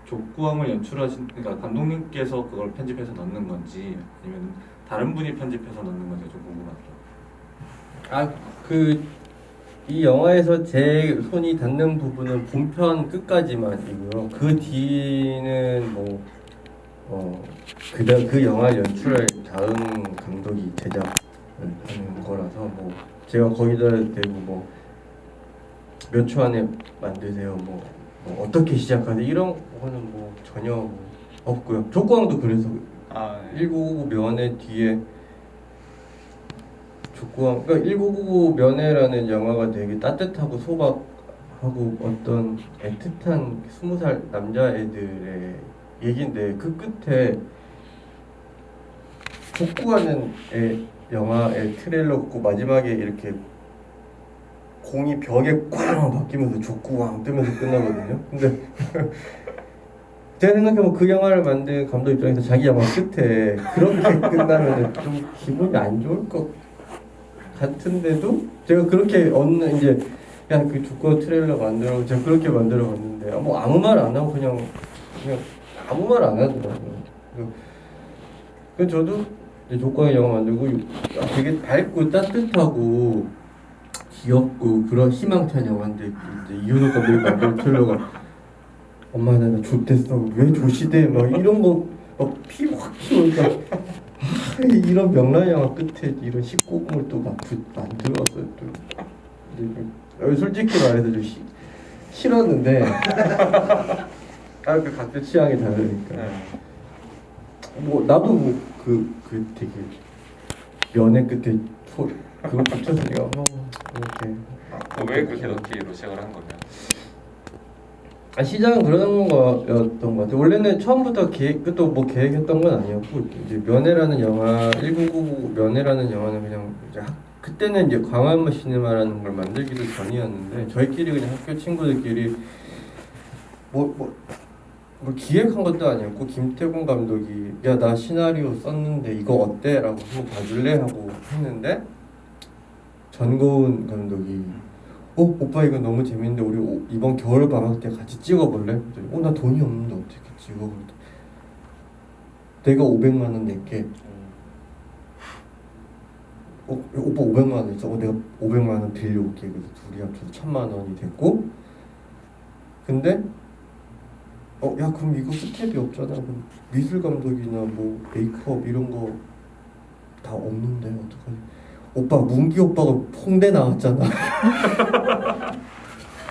족구왕을 연출하신 그러니까 감독님께서 그걸 편집해서 넣는 건지 아니면 다른 분이 편집해서 넣는 건지 좀 궁금하죠. 이 영화에서 제 손이 닿는 부분은 본편 끝까지만이고요. 그 뒤는 그 영화 연출할 다음 감독이 제작을 하는 거라서 제가 거기다 대고 몇 초 안에 만드세요. 어떻게 시작하세요 이런 거는 전혀 없고요. 족구왕도 그래서 1999 면회 뒤에 족구왕 그러니까 1999 면회라는 영화가 되게 따뜻하고 소박하고 어떤 애틋한 20살 남자애들의 얘긴데 그 끝에 족구하는 영화의 트레일러고 마지막에 이렇게 공이 벽에 꽝 박히면서 족구왕 뜨면서 끝나거든요. 근데 제가 생각해보면 그 영화를 만든 감독 입장에서 자기 영화 끝에 그렇게 끝나면 좀 기분이 안 좋을 것 같은데도 제가 그렇게 이제 야 그 족구 트레일러 만들어 제가 그렇게 만들어 봤는데 아무 말 안 하고 그냥 아무 말 안 하더라고요. 그 저도 이제 족구의 영화 만들고 되게 밝고 따뜻하고 귀엽고 그런 희망찬 영화인데 이제 이효석 감독이 만든 트레일러가 엄마 나 좋댔어 왜 조시대 막 이런 거 피 확 튀어오니까 이런 명란 영화 끝에 이런 19금을 또 만들었어요 또 솔직히 말해서 좀 싫었는데 그 각자 취향이 다르니까 나도 그 되게 면회 끝에 그거 붙였으니까 이렇게 왜 그렇게 넣기로 시작을 한 거냐? 시작은 그런 거였던 것 같아요. 원래는 처음부터 그것도 계획했던 건 아니었고 이제 면회라는 영화 1999 면회라는 영화는 그냥 이제 그때는 이제 광화문 시네마라는 걸 만들기도 전이었는데 저희끼리 그냥 학교 친구들끼리 뭐 기획한 것도 아니었고 김태곤 감독이 야 나 시나리오 썼는데 이거 어때? 라고 한번 봐줄래? 하고 했는데 전고은 감독이 오빠 이거 너무 재밌는데 우리 이번 겨울 방학 때 같이 찍어볼래? 나 돈이 없는데 어떻게 찍어? 내가 500만 원 낼게. 오빠 500만 원 있어? 내가 500만 원 빌려올게. 그래서 둘이 합쳐서 1000만 원이 됐고 근데 야 그럼 이거 스텝이 없잖아. 그럼 미술 감독이나 메이크업 이런 거 다 없는데 어떡하지? 오빠 문기 오빠가 홍대 나왔잖아.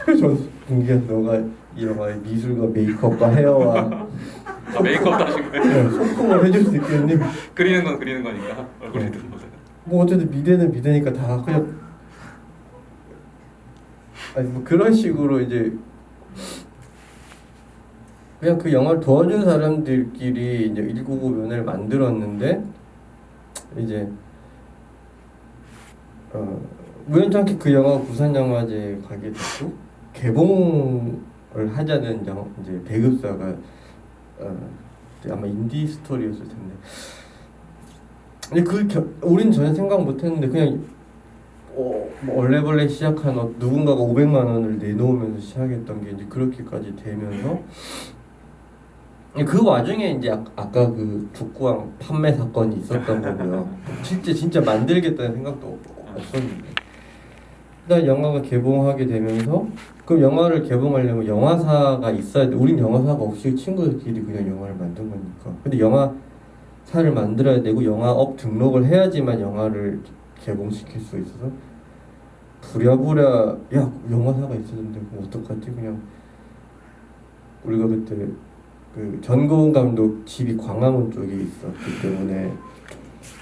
그래서 문기야 너가 이 영화의 미술과 메이크업과 헤어와 메이크업도 하신 거예요? 소품을 해줄 수 있겠니? 그리는 건 그리는 거니까 얼굴이 드는 거잖아. 어쨌든 미대는 미대니까 다 그냥 그런 식으로 이제 그냥 그 영화를 도와준 사람들끼리 이제 199 면을 만들었는데 이제 우연찮게 그 영화가 부산영화제에 가게 됐고 개봉을 하자는 이제 배급사가 아마 인디 스토리였을 텐데 근데 우린 전혀 생각 못했는데 그냥 얼레벌레 시작한 누군가가 500만 원을 내놓으면서 시작했던 게 이제 그렇게까지 되면서 그 와중에 이제 아까 그 족구왕 판매 사건이 있었던 거고요. 진짜 만들겠다는 생각도 없었는데 일단 영화가 개봉하게 되면서 그럼 영화를 개봉하려면 영화사가 있어야 돼. 우린 영화사가 없이 친구들끼리 그냥 영화를 만든 거니까. 근데 영화사를 만들어야 되고 영화업 등록을 해야지만 영화를 개봉시킬 수 있어서 부랴부랴 야 영화사가 있었는데 그럼 어떡하지? 그냥 우리가 그때 그 전고은 감독 집이 광화문 쪽에 있었기 때문에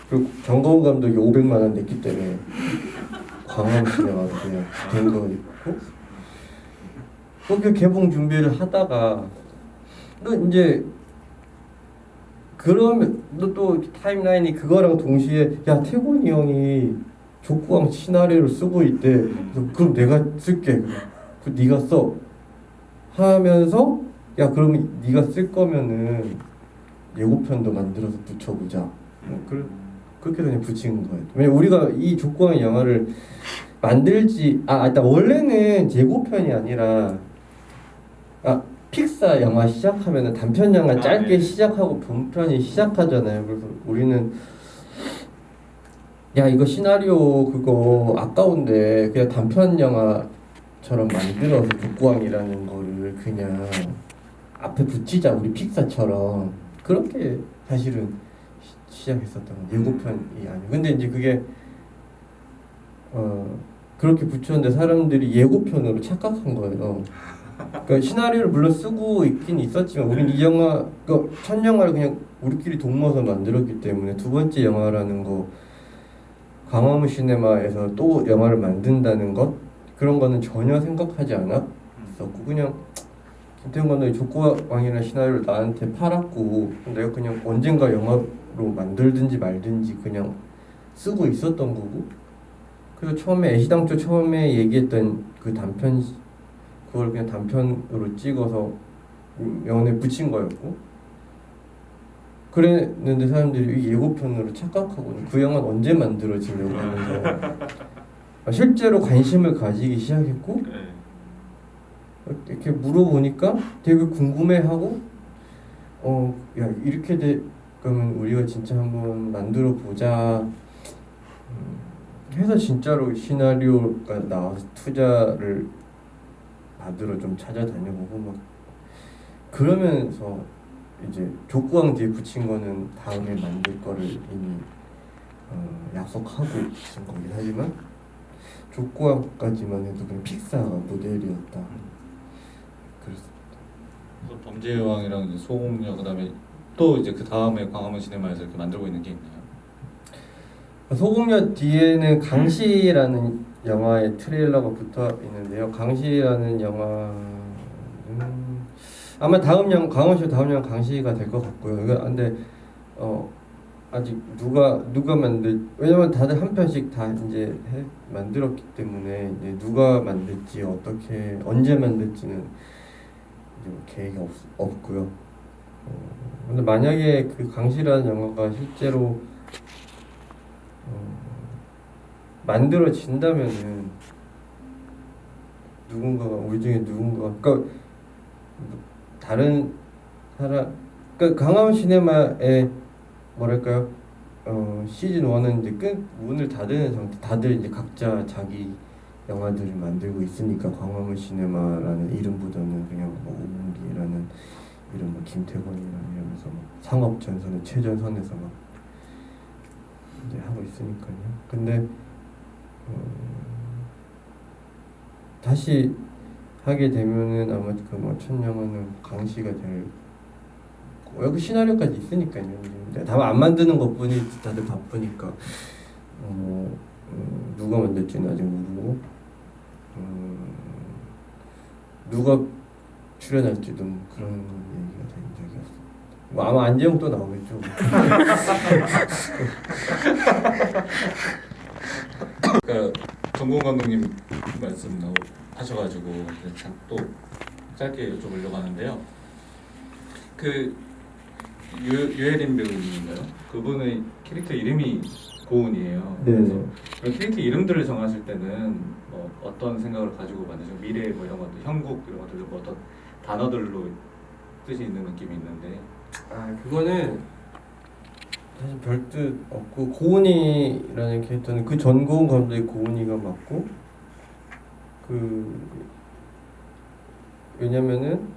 그리고 전고은 감독이 500만 원 냈기 때문에 광화문 시네마로 그냥 된 거 있고 그렇게 개봉 준비를 하다가 또 이제 그러면 또 타임라인이 그거랑 동시에 야 태곤이 형이 족구왕 시나리오를 쓰고 있대. 그래서 그럼 내가 쓸게. 그 네가 써 하면서 야 그럼 네가 쓸 거면은 예고편도 만들어서 붙여보자. 그렇게 그냥 붙인 거예요. 왜냐 우리가 이 족구왕 영화를 만들지 일단 원래는 예고편이 아니라 픽사 영화 시작하면은 단편 영화 짧게 네. 시작하고 본편이 시작하잖아요. 그래서 우리는 야 이거 시나리오 그거 아까운데 그냥 단편 영화처럼 만들어서 족구왕이라는 거를 그냥 앞에 붙이자 우리 픽사처럼 그렇게 사실은 시작했었던 거 예고편이 아니고 근데 이제 그게 그렇게 붙였는데 사람들이 예고편으로 착각한 거예요. 그러니까 시나리오를 물론 쓰고 있긴 있었지만 우린 이 영화 첫 영화를 그냥 우리끼리 돈모아서 만들었기 때문에 두 번째 영화라는 거 광화문 시네마에서 또 영화를 만든다는 것 그런 거는 전혀 생각하지 않았었고 그냥 김태형 감독이 족구왕이라는 시나리오를 나한테 팔았고 내가 그냥 언젠가 영화로 만들든지 말든지 그냥 쓰고 있었던 거고 그래서 처음에 애시당초 처음에 얘기했던 그 단편 그걸 그냥 단편으로 찍어서 영화에 붙인 거였고 그랬는데 사람들이 이 예고편으로 착각하고 그 영화는 언제 만들어지냐고 하면서 실제로 관심을 가지기 시작했고 이렇게 물어보니까 되게 궁금해하고 야 이렇게 그러면 우리가 진짜 한번 만들어 보자 해서 진짜로 시나리오가 나와서 투자를 받으러 좀 찾아다녀보고 막 그러면서 이제 족구왕 뒤에 붙인 거는 다음에 만들 거를 이미 약속하고 있은 거긴 하지만 족구왕까지만 해도 그냥 픽사가 모델이었다. 그래서 범죄의 왕이랑 이제 소공녀 그다음에 또 이제 그 다음에 광화문 시네마에서 이렇게 만들고 있는 게 있나요? 소공녀 뒤에는 강시라는 영화의 트레일러가 붙어 있는데요. 강시라는 영화는 아마 강원시 다음 영화 강시가 될 것 같고요. 이거 근데 아직 누가 왜냐면 다들 한 편씩 다 이제 만들었기 때문에 이제 누가 만들지 어떻게 언제 만들지는 이제 뭐 계획이 없고요. 근데 만약에 그 강시라는 영화가 실제로 만들어진다면은 누군가가 우리 중에 누군가 그러니까 다른 사람 그러니까 강화문 시네마의 뭐랄까요 시즌 1은 이제 문을 닫는 상태 다들 이제 각자 자기 영화들을 만들고 있으니까 광화문 시네마라는 이름보다는 그냥 뭐 오문기라는 이름 뭐 김태권이라는 이러면서 막 상업전선의 최전선에서 막 이제 하고 있으니까요. 근데 다시 하게 되면은 아마 그 뭐 첫 영화는 강시가 될 여기 시나리오까지 있으니까요. 근데 다만 안 만드는 것뿐이 다들 바쁘니까 누가 만들지는 아직 모르고 누가 출연할지도 뭐 그런 얘기가 된 적이 없어요. 뭐 아마 안재홍 또 나오겠죠. 그러니까 정공 감독님 말씀 하셔가지고 또 짧게 여쭤보려고 하는데요. 그 유해린 배우님인가요? 그분의 캐릭터 이름이 고은이에요. 네. 그래서 그런 캐릭터 이름들을 정하실 때는 뭐 어떤 생각을 가지고 만드시고 미래 뭐 이런 것들, 형국 이런 것들 뭐 어떤 단어들로 뜻이 있는 느낌이 있는데. 그거는 사실 별뜻 없고 고은이라는 캐릭터는 그 전고은 감독의 고은이가 맞고 왜냐면은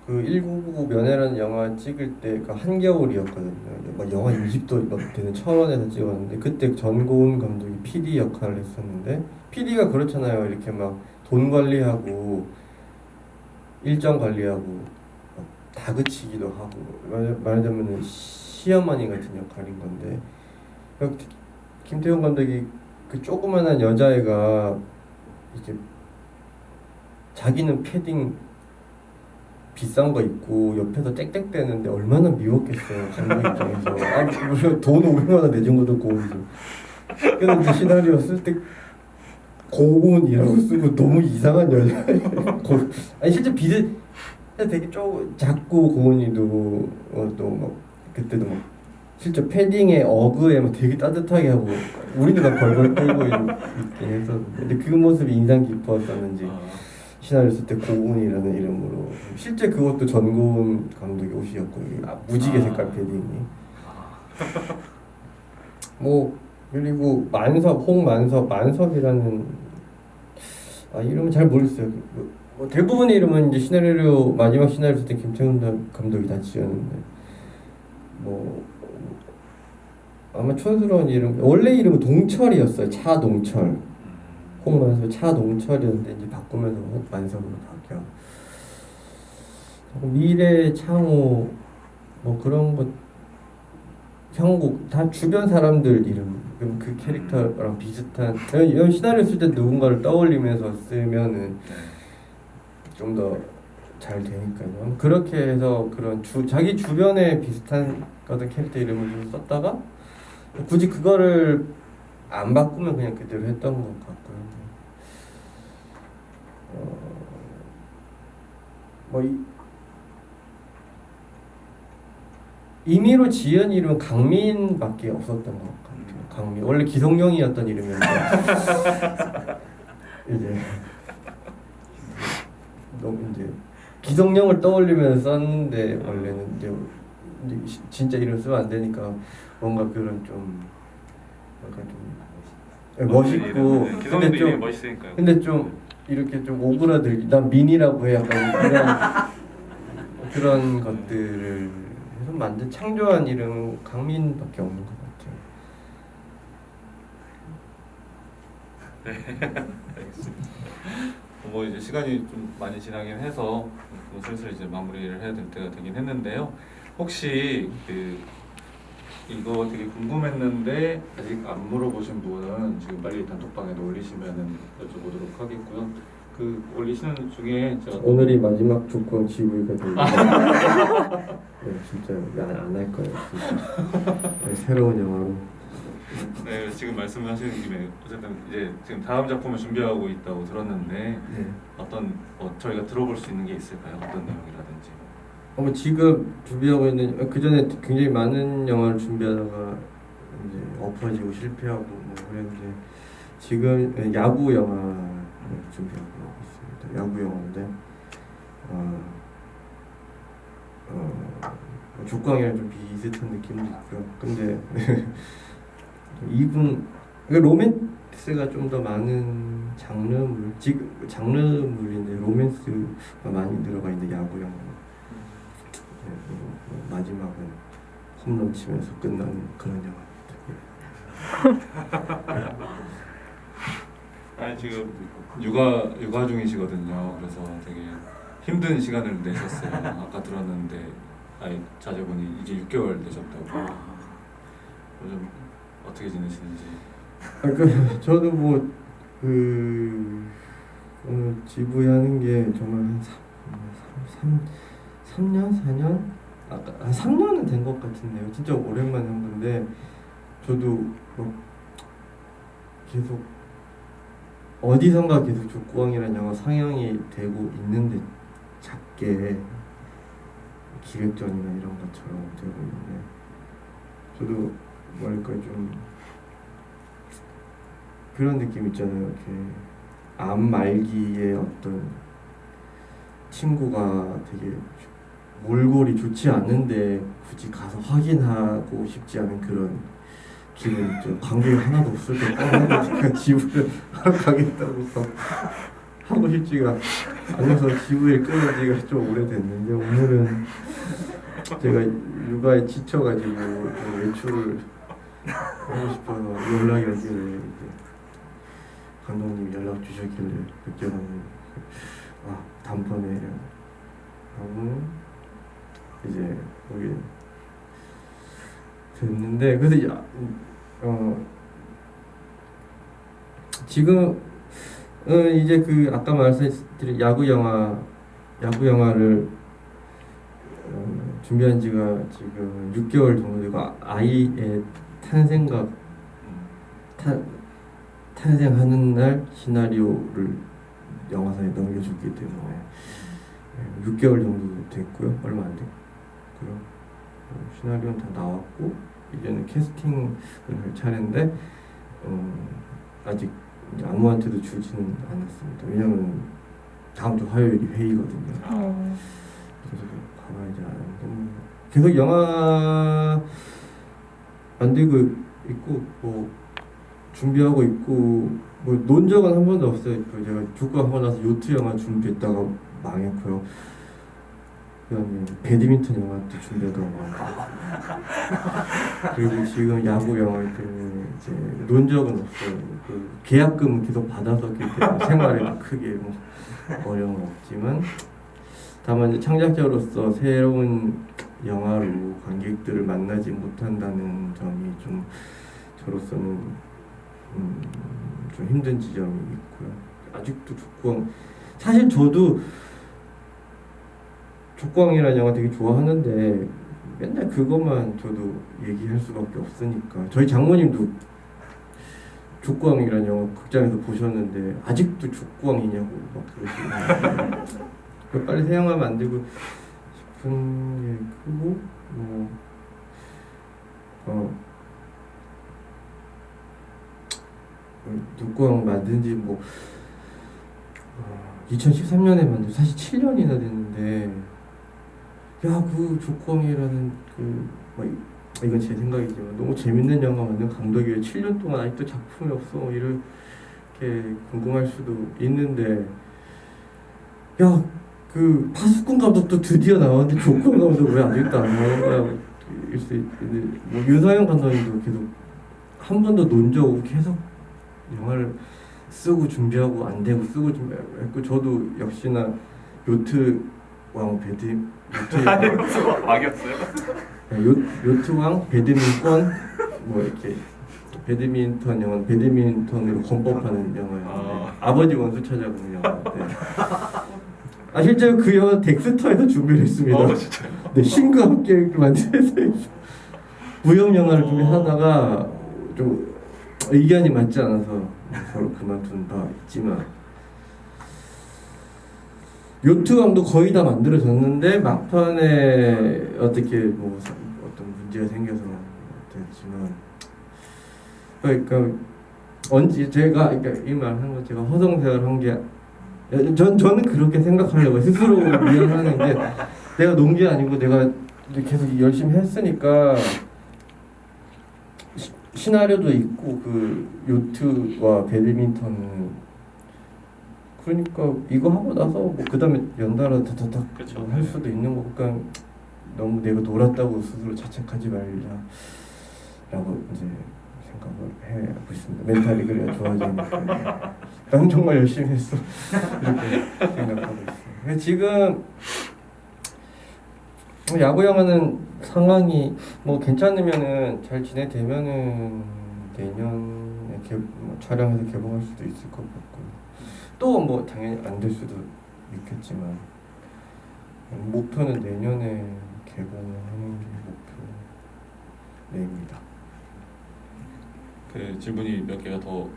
그 1999 면회라는 영화 찍을 때가 한겨울이었거든요. 막 영하 20도 막 되는 철원에서 찍었는데 그때 전고은 감독이 PD 역할을 했었는데 PD가 그렇잖아요. 이렇게 막 돈 관리하고 일정 관리하고 막 다그치기도 하고 말하자면 시어머니 같은 역할인 건데 김태훈 감독이 그 조그만한 여자애가 이제 자기는 패딩 비싼 거 입고 옆에서 땡땡대는데 얼마나 미웠겠어요 감독 입장에서. 물론 돈 500만 원 내준 것도 고은이죠. 그래서 이제 시나리오 쓸 때 고은이라고 쓰고 너무 이상한 여자. 아니 실제 되게 좀 작고 고은이도 또막 그때도 막 실제 패딩에 어그에 막 되게 따뜻하게 하고 우리는 다 벌벌 떨고 있긴 했었는데 근데 그 모습이 인상 깊었었는지 시나리오 쓸 때 고은이라는 이름으로 실제 그것도 전고은 감독의 옷이었고 무지개 색깔 패딩이 뭐 그리고 만섭이라는 이름은 잘 모르겠어요. 뭐 대부분의 이름은 이제 시나리오 마지막 시나리오 쓸 때 김태훈 감독이 다 지었는데 뭐 아마 촌스러운 이름 원래 이름은 동철이었어요. 차동철 홍만섭 차동철이었는데 이제 바꾸면서 홍만섭으로 바뀌어. 미래 창호 뭐 그런 것 형국 다 주변 사람들 이름 그럼 그 캐릭터랑 비슷한 이런 시나리오 쓸 때 누군가를 떠올리면서 쓰면은 좀 더 잘 되니까요. 그렇게 해서 그런 자기 주변에 비슷한 어떤 캐릭터 이름을 좀 썼다가 굳이 그거를 안 바꾸면 그냥 그대로 했던 것 같고요. 임의로 지은 이름은 강민밖에 없었던 것 같아요. 강민 원래 기성용이었던 이름이었는데 이제 너무 이제 기성용을 떠올리면서 썼는데 원래는 이제 진짜 이름 쓰면 안 되니까 뭔가 그런 좀 약간 좀 멋있고 기성용도 이름이 멋있으니까요. 근데 좀 이렇게 좀 오그라들기 난 민이라고 해 약간 그런 것들을 해서 만든 창조한 이름은 강민밖에 없는 것 같아요. 알겠습니다. 뭐 이제 시간이 좀 많이 지나긴 해서 좀 슬슬 이제 마무리를 해야 될 때가 되긴 했는데요. 혹시 이거 되게 궁금했는데 아직 안 물어보신 분은 지금 빨리 단톡방에 올리시면은 여쭤보도록 하겠고요. 그 올리시는 중에 제가 오늘이 마지막 조건 GV가 되고 진짜 안 할 거예요. 진짜. 새로운 영화로. 네, 지금 말씀하시는 김에 어쨌든 이제 지금 다음 작품을 준비하고 있다고 들었는데 네. 어떤 저희가 들어볼 수 있는 게 있을까요? 어떤 내용이라든지. 지금 준비하고 있는 그 전에 굉장히 많은 영화를 준비하다가 이제 엎어지고 실패하고 뭐 그랬는데 지금 야구 영화를 준비하고 있습니다. 야구 영화인데 족광이랑 좀 비슷한 느낌도 있고요. 근데 이분 로맨스가 좀 더 많은 장르물인데 로맨스가 많이 들어가 있는 야구 영화. 마지막은 홈런 치면서 끝나는 그런 영화입니다. 아니 지금 육아 중이시거든요. 그래서 되게 힘든 시간을 내셨어요. 아까 들었는데 자제분이 이제 6개월 되셨다고. 요즘 어떻게 지내시는지. 저도 뭐 오늘 GV 하는 게 정말 한 3년? 4년? 한 3년은 된 것 같은데요. 진짜 오랜만에 한 건데 저도 뭐 계속 어디선가 계속 족구왕이라는 영화 상영이 되고 있는데 작게 기획전이나 이런 것처럼 되고 있는데 저도 뭐랄까 좀 그런 느낌 있잖아요. 이렇게 암 말기에 어떤 친구가 되게 몰골이 좋지 않은데 굳이 가서 확인하고 싶지 않은 그런 지금 관객이 하나도 없을 때 뻔하게 제가 지부를 하러 가겠다고 해서 하고 싶지가 않아서 지부에 끊어지가 좀 오래됐는데 오늘은 제가 육아에 지쳐가지고 좀 외출을 하고 싶어서 연락이 오길래 이제 감독님이 연락 주셨길래 그때는 단번에 하고 이제 거기 됐는데 그래서 지금은 이제 그 아까 말씀드린 야구 영화를 준비한 지가 지금 6개월 정도 되고 아이의 탄생하는 날 시나리오를 영화사에 넘겨줬기 때문에 6개월 정도 됐고요. 얼마 안 됐고요. 시나리오는 다 나왔고 이제는 캐스팅을 할 차례인데 아직 아무한테도 주지는 않았습니다. 왜냐면 다음 주 화요일이 회의거든요. 그래서 가봐야지 않았는데 계속 영화 만들고 있고 뭐 준비하고 있고 뭐 논 적은 한 번도 없어요. 제가 조과하고 나서 요트 영화 준비했다가 망했고요. 그다음에 배드민턴 영화도 준비하다가 망했고 그리고 지금 야구 영화 때문에 이제 논 적은 없어요. 그 계약금은 계속 받아섰기 때문에 생활에도 크게 뭐 어려움은 없지만 다만 이제 창작자로서 새로운 영화로 관객들을 만나지 못한다는 점이 좀 저로서는 좀 힘든 지점이 있고요. 아직도 족구왕 사실 저도 족구왕이라는 영화 되게 좋아하는데 맨날 그것만 저도 얘기할 수밖에 없으니까 저희 장모님도 족구왕이라는 영화 극장에서 보셨는데 아직도 족구왕이냐고 막 그러시고 빨리 새 영화 만들고 싶은 게 크고 족구왕 만든 지 2013년에 만든 사실 7년이나 됐는데 그 족구왕이라는 이건 제 생각이지만 너무 재밌는 영화 만든 감독이 왜 7년 동안 아직도 작품이 없어 이렇게 궁금할 수도 있는데 그 파수꾼 감독도 드디어 나왔는데 족구왕 감독 왜 아직도 안 나오는 거야 일 수 있는데 뭐 윤서영 감독님도 계속 한 번도 논 적 없고 계속 영화를 쓰고 준비하고 안 되고 쓰고 준비하고 저도 역시나 요트왕 막이었어요? 요트왕 배드민턴 뭐 이렇게 배드민턴 영화 배드민턴으로 건법하는 영화였는데 아버지 원수 찾아보는 영화인데 실제로 그 영화 덱스터에서 준비를 했습니다. 진짜요? 네, 신과 함께 만들어서 무협 영화를 준비하다가 좀 의견이 맞지 않아서 서로 그만둔 바 있지만 요트왕도 거의 다 만들어졌는데 막판에 어떻게 어떤 문제가 생겨서 됐지만 그러니까 언제 제가 이 말 하는 거 제가 허송세월 한 게 저는 그렇게 생각하려고 스스로 미안하는 게 내가 논 게 아니고 내가 계속 열심히 했으니까 시나리오도 있고 그 요트와 배드민턴은 그러니까 이거 하고 나서 그 다음에 연달아 다다닥 할 수도 있는 거니까 그러니까 너무 내가 놀았다고 스스로 자책하지 말자라고 이제 생각을 해보고 있습니다. 멘탈이 그래야 좋아지니까 나는 정말 열심히 했어 이렇게 생각하고 있어요. 지금 야구 영화는 상황이 괜찮으면은 잘 진행되면은 내년에 촬영해서 개봉할 수도 있을 것 같고 또 당연히 안 될 수도 있겠지만 목표는 내년에 개봉하는 게 목표입니다. 그 질문이 몇 개가 더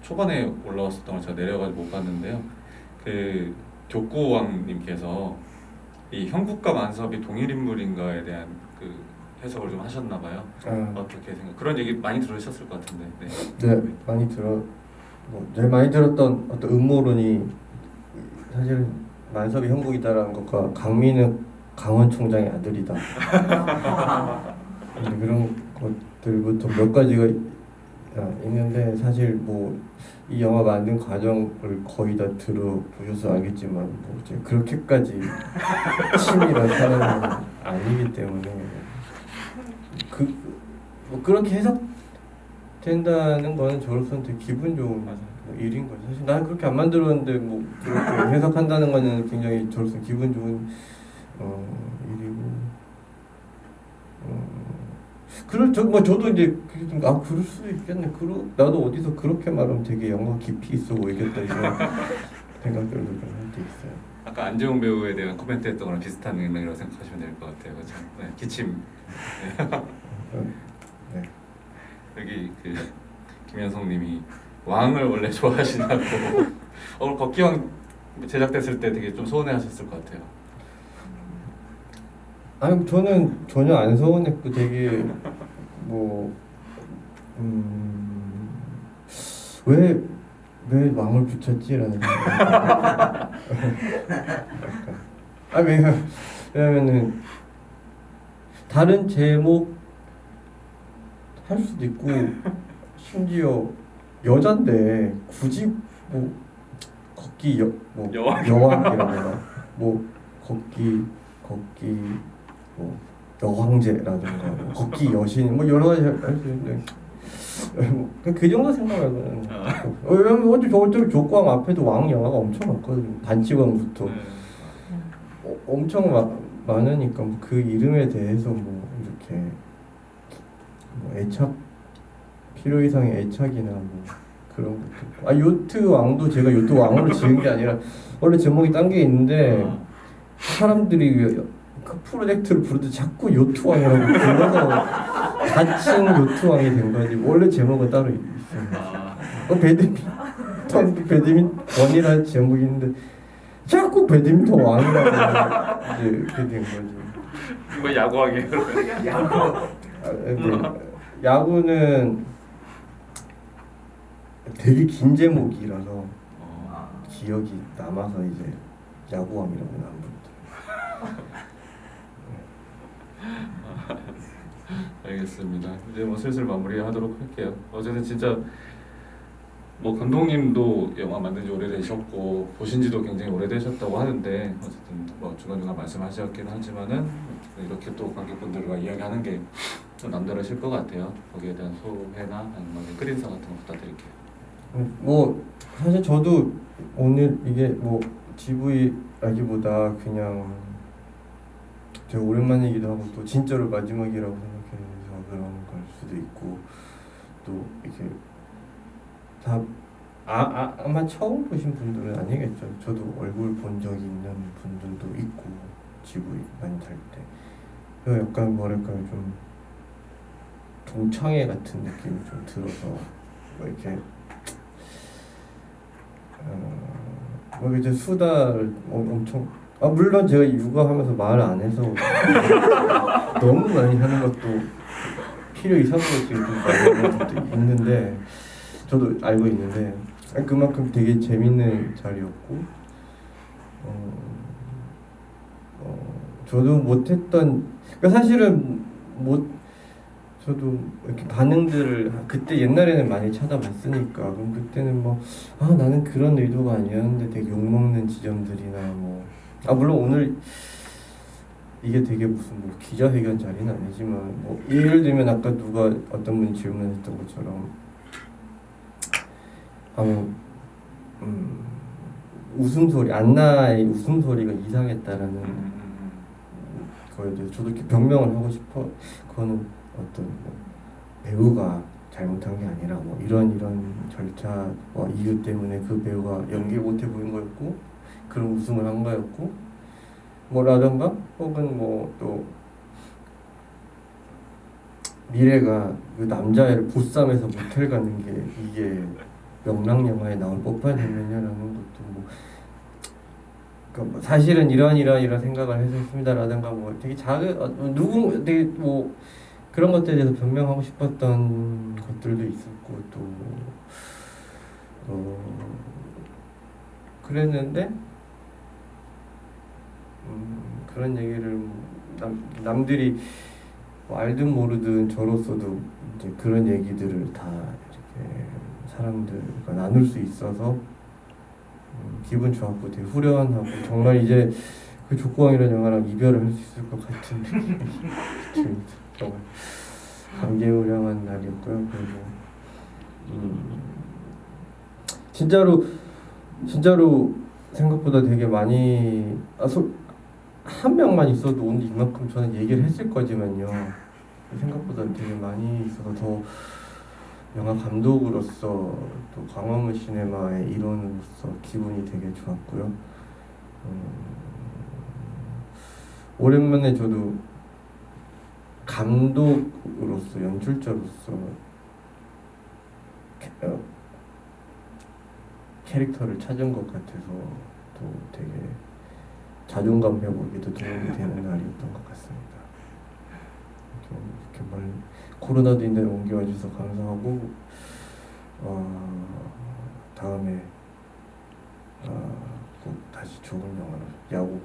초반에 올라왔었던 걸 제가 내려가지고 못 봤는데요. 그 족구왕님께서 이 형국과 만섭이 동일 인물인가에 대한 그 해석을 좀 하셨나 봐요. 어떻게 그런 얘기 많이 들으셨을 것 같은데. 네, 많이 제일 많이 들었던 어떤 음모론이 사실은 만섭이 형국이다라는 것과 강민은 강원 총장의 아들이다. 그런 것 것들부터 몇 가지가 있는데 사실 뭐 이 영화 만든 과정을 거의 다 들어보셔서 알겠지만 뭐 이제 그렇게까지 치밀한 사람은 아니기 때문에 뭐 그렇게 해석된다는 거는 저로서는 되게 기분 좋은 뭐 일인 거죠. 사실 나는 그렇게 안 만들었는데 뭐 그렇게 해석한다는 거는 굉장히 저로서 기분 좋은 일이고 저도 이제 그럴 수도 있겠네. 나도 어디서 그렇게 말하면 되게 영화 깊이 있어 보이겠다 이런 생각들도 좀 할 때 있어요. 아까 안재홍 배우에 대한 코멘트 했던 거랑 비슷한 맥락이라고 생각하시면 될 것 같아요. 그렇죠? 네, 기침. 네. 여기 그 김현성님이 왕을 원래 좋아하시냐고. 걷기왕 제작됐을 때 되게 좀 서운해하셨을 것 같아요. 아니 저는 전혀 안 서운했고 되게 왜 왕을 붙였지라는 생각. 왜냐면은 다른 제목 할 수도 있고 심지어 여잔데 굳이 뭐 걷기 여왕이라거나 뭐 걷기 뭐 여황제라든가 뭐 걷기 여신 뭐 여러 가지 할 수 있는데 그 정도 생각하고는 왜냐면 어차피 족광 앞에도 왕 영화가 엄청 많거든요. 반지광부터 엄청 많으니까 뭐 그 이름에 대해서 뭐 이렇게 뭐 애착 필요 이상의 애착이나 뭐 그런 것도 요트 왕도 제가 요트 왕으로 지은 게 아니라 원래 제목이 딴 게 있는데 사람들이 그 프로젝트를 부르듯 자꾸 요트왕이라고 불러서 자칭 요트왕이 된 거지. 원래 제목은 따로 있어요. 배드민턴이라는 제목이 있는데 자꾸 배드민턴 왕이라고 이제 그렇게 된 거지. 이거 야구왕이에요. 야구는 되게 긴 제목이라서 기억이 남아서 이제 야구왕이라고 나온 겁니다. 알겠습니다. 이제 뭐 슬슬 마무리하도록 할게요. 어쨌든 진짜 뭐 감독님도 영화 만든 지 오래되셨고 보신지도 굉장히 오래되셨다고 하는데 어쨌든 뭐 중간중간 말씀하셨긴 하지만은 이렇게 또 관객분들과 이야기하는 게 좀 남다르실 것 같아요. 거기에 대한 소회나 아니면 끝인사 같은 거 부탁드릴게요. 뭐 사실 저도 오늘 이게 뭐 GV라기보다 그냥 되게 오랜만이기도 하고 또 진짜로 마지막이라고 생각해서 그런 걸 수도 있고 또 이렇게 다 아마 처음 보신 분들은 아니겠죠. 저도 얼굴 본 적이 있는 분들도 있고 GV 많이 탈 때 약간 뭐랄까요 좀 동창회 같은 느낌이 좀 들어서 뭐 이렇게 뭐 이제 수다를 엄청 물론 제가 육아하면서 말 안 해서 너무 많이 하는 것도 필요 이상으로 지금 좀 많이 하는 것도 있는데 저도 알고 있는데 그만큼 되게 재밌는 자리였고 저도 못했던 그러니까 사실은 저도 이렇게 반응들을 그때 옛날에는 많이 찾아봤으니까 그럼 그때는 뭐 나는 그런 의도가 아니었는데 되게 욕먹는 지점들이나 뭐 물론 오늘 이게 되게 무슨 뭐 기자회견 자리는 아니지만 뭐 예를 들면 아까 누가 어떤 분이 질문했던 것처럼 웃음소리 안나의 웃음소리가 이상했다라는 거에 대해서 저도 이렇게 변명을 하고 싶어. 그거는 어떤 뭐 배우가 잘못한 게 아니라 뭐 이런 절차와 이유 때문에 그 배우가 연기 못해 보인 거였고 그런 웃음을 한 거였고 뭐라던가 혹은 뭐 또 미래가 그 남자애를 보쌈해서 모텔 가는 게 이게 명랑 영화에 나올 법한 장면이라는 것도 뭐 그러니까 사실은 이런 생각을 해서 했습니다라든가 뭐 되게 되게 뭐 그런 것들에 대해서 변명하고 싶었던 것들도 있었고 또 그랬는데 그런 얘기를 남들이 뭐 알든 모르든 저로서도 이제 그런 얘기들을 다 이렇게 사람들과 나눌 수 있어서 기분 좋았고 되게 후련하고 정말 이제 그 족구왕이라는 영화랑 이별을 할 수 있을 것 같은 느낌이 듭니다. 정말 감개무량한 날이었고요. 그리고 진짜로 생각보다 되게 많이 한 명만 있어도 오늘 이만큼 저는 얘기를 했을 거지만요. 생각보다 되게 많이 있어서 더 영화 감독으로서 또 광화문 시네마의 일원으로서 기분이 되게 좋았고요. 오랜만에 저도 감독으로서 연출자로서 캐릭터를 찾은 것 같아서 또 되게 자존감 회복에도 도움이 되는 날이었던 것 같습니다. 좀 이렇게 멀리 코로나도 있는데 옮겨와 주셔서 감사하고 다음에 꼭 다시 좋은 영화로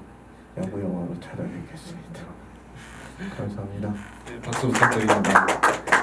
야구 영화로 찾아뵙겠습니다. 감사합니다. 박수 부탁드립니다.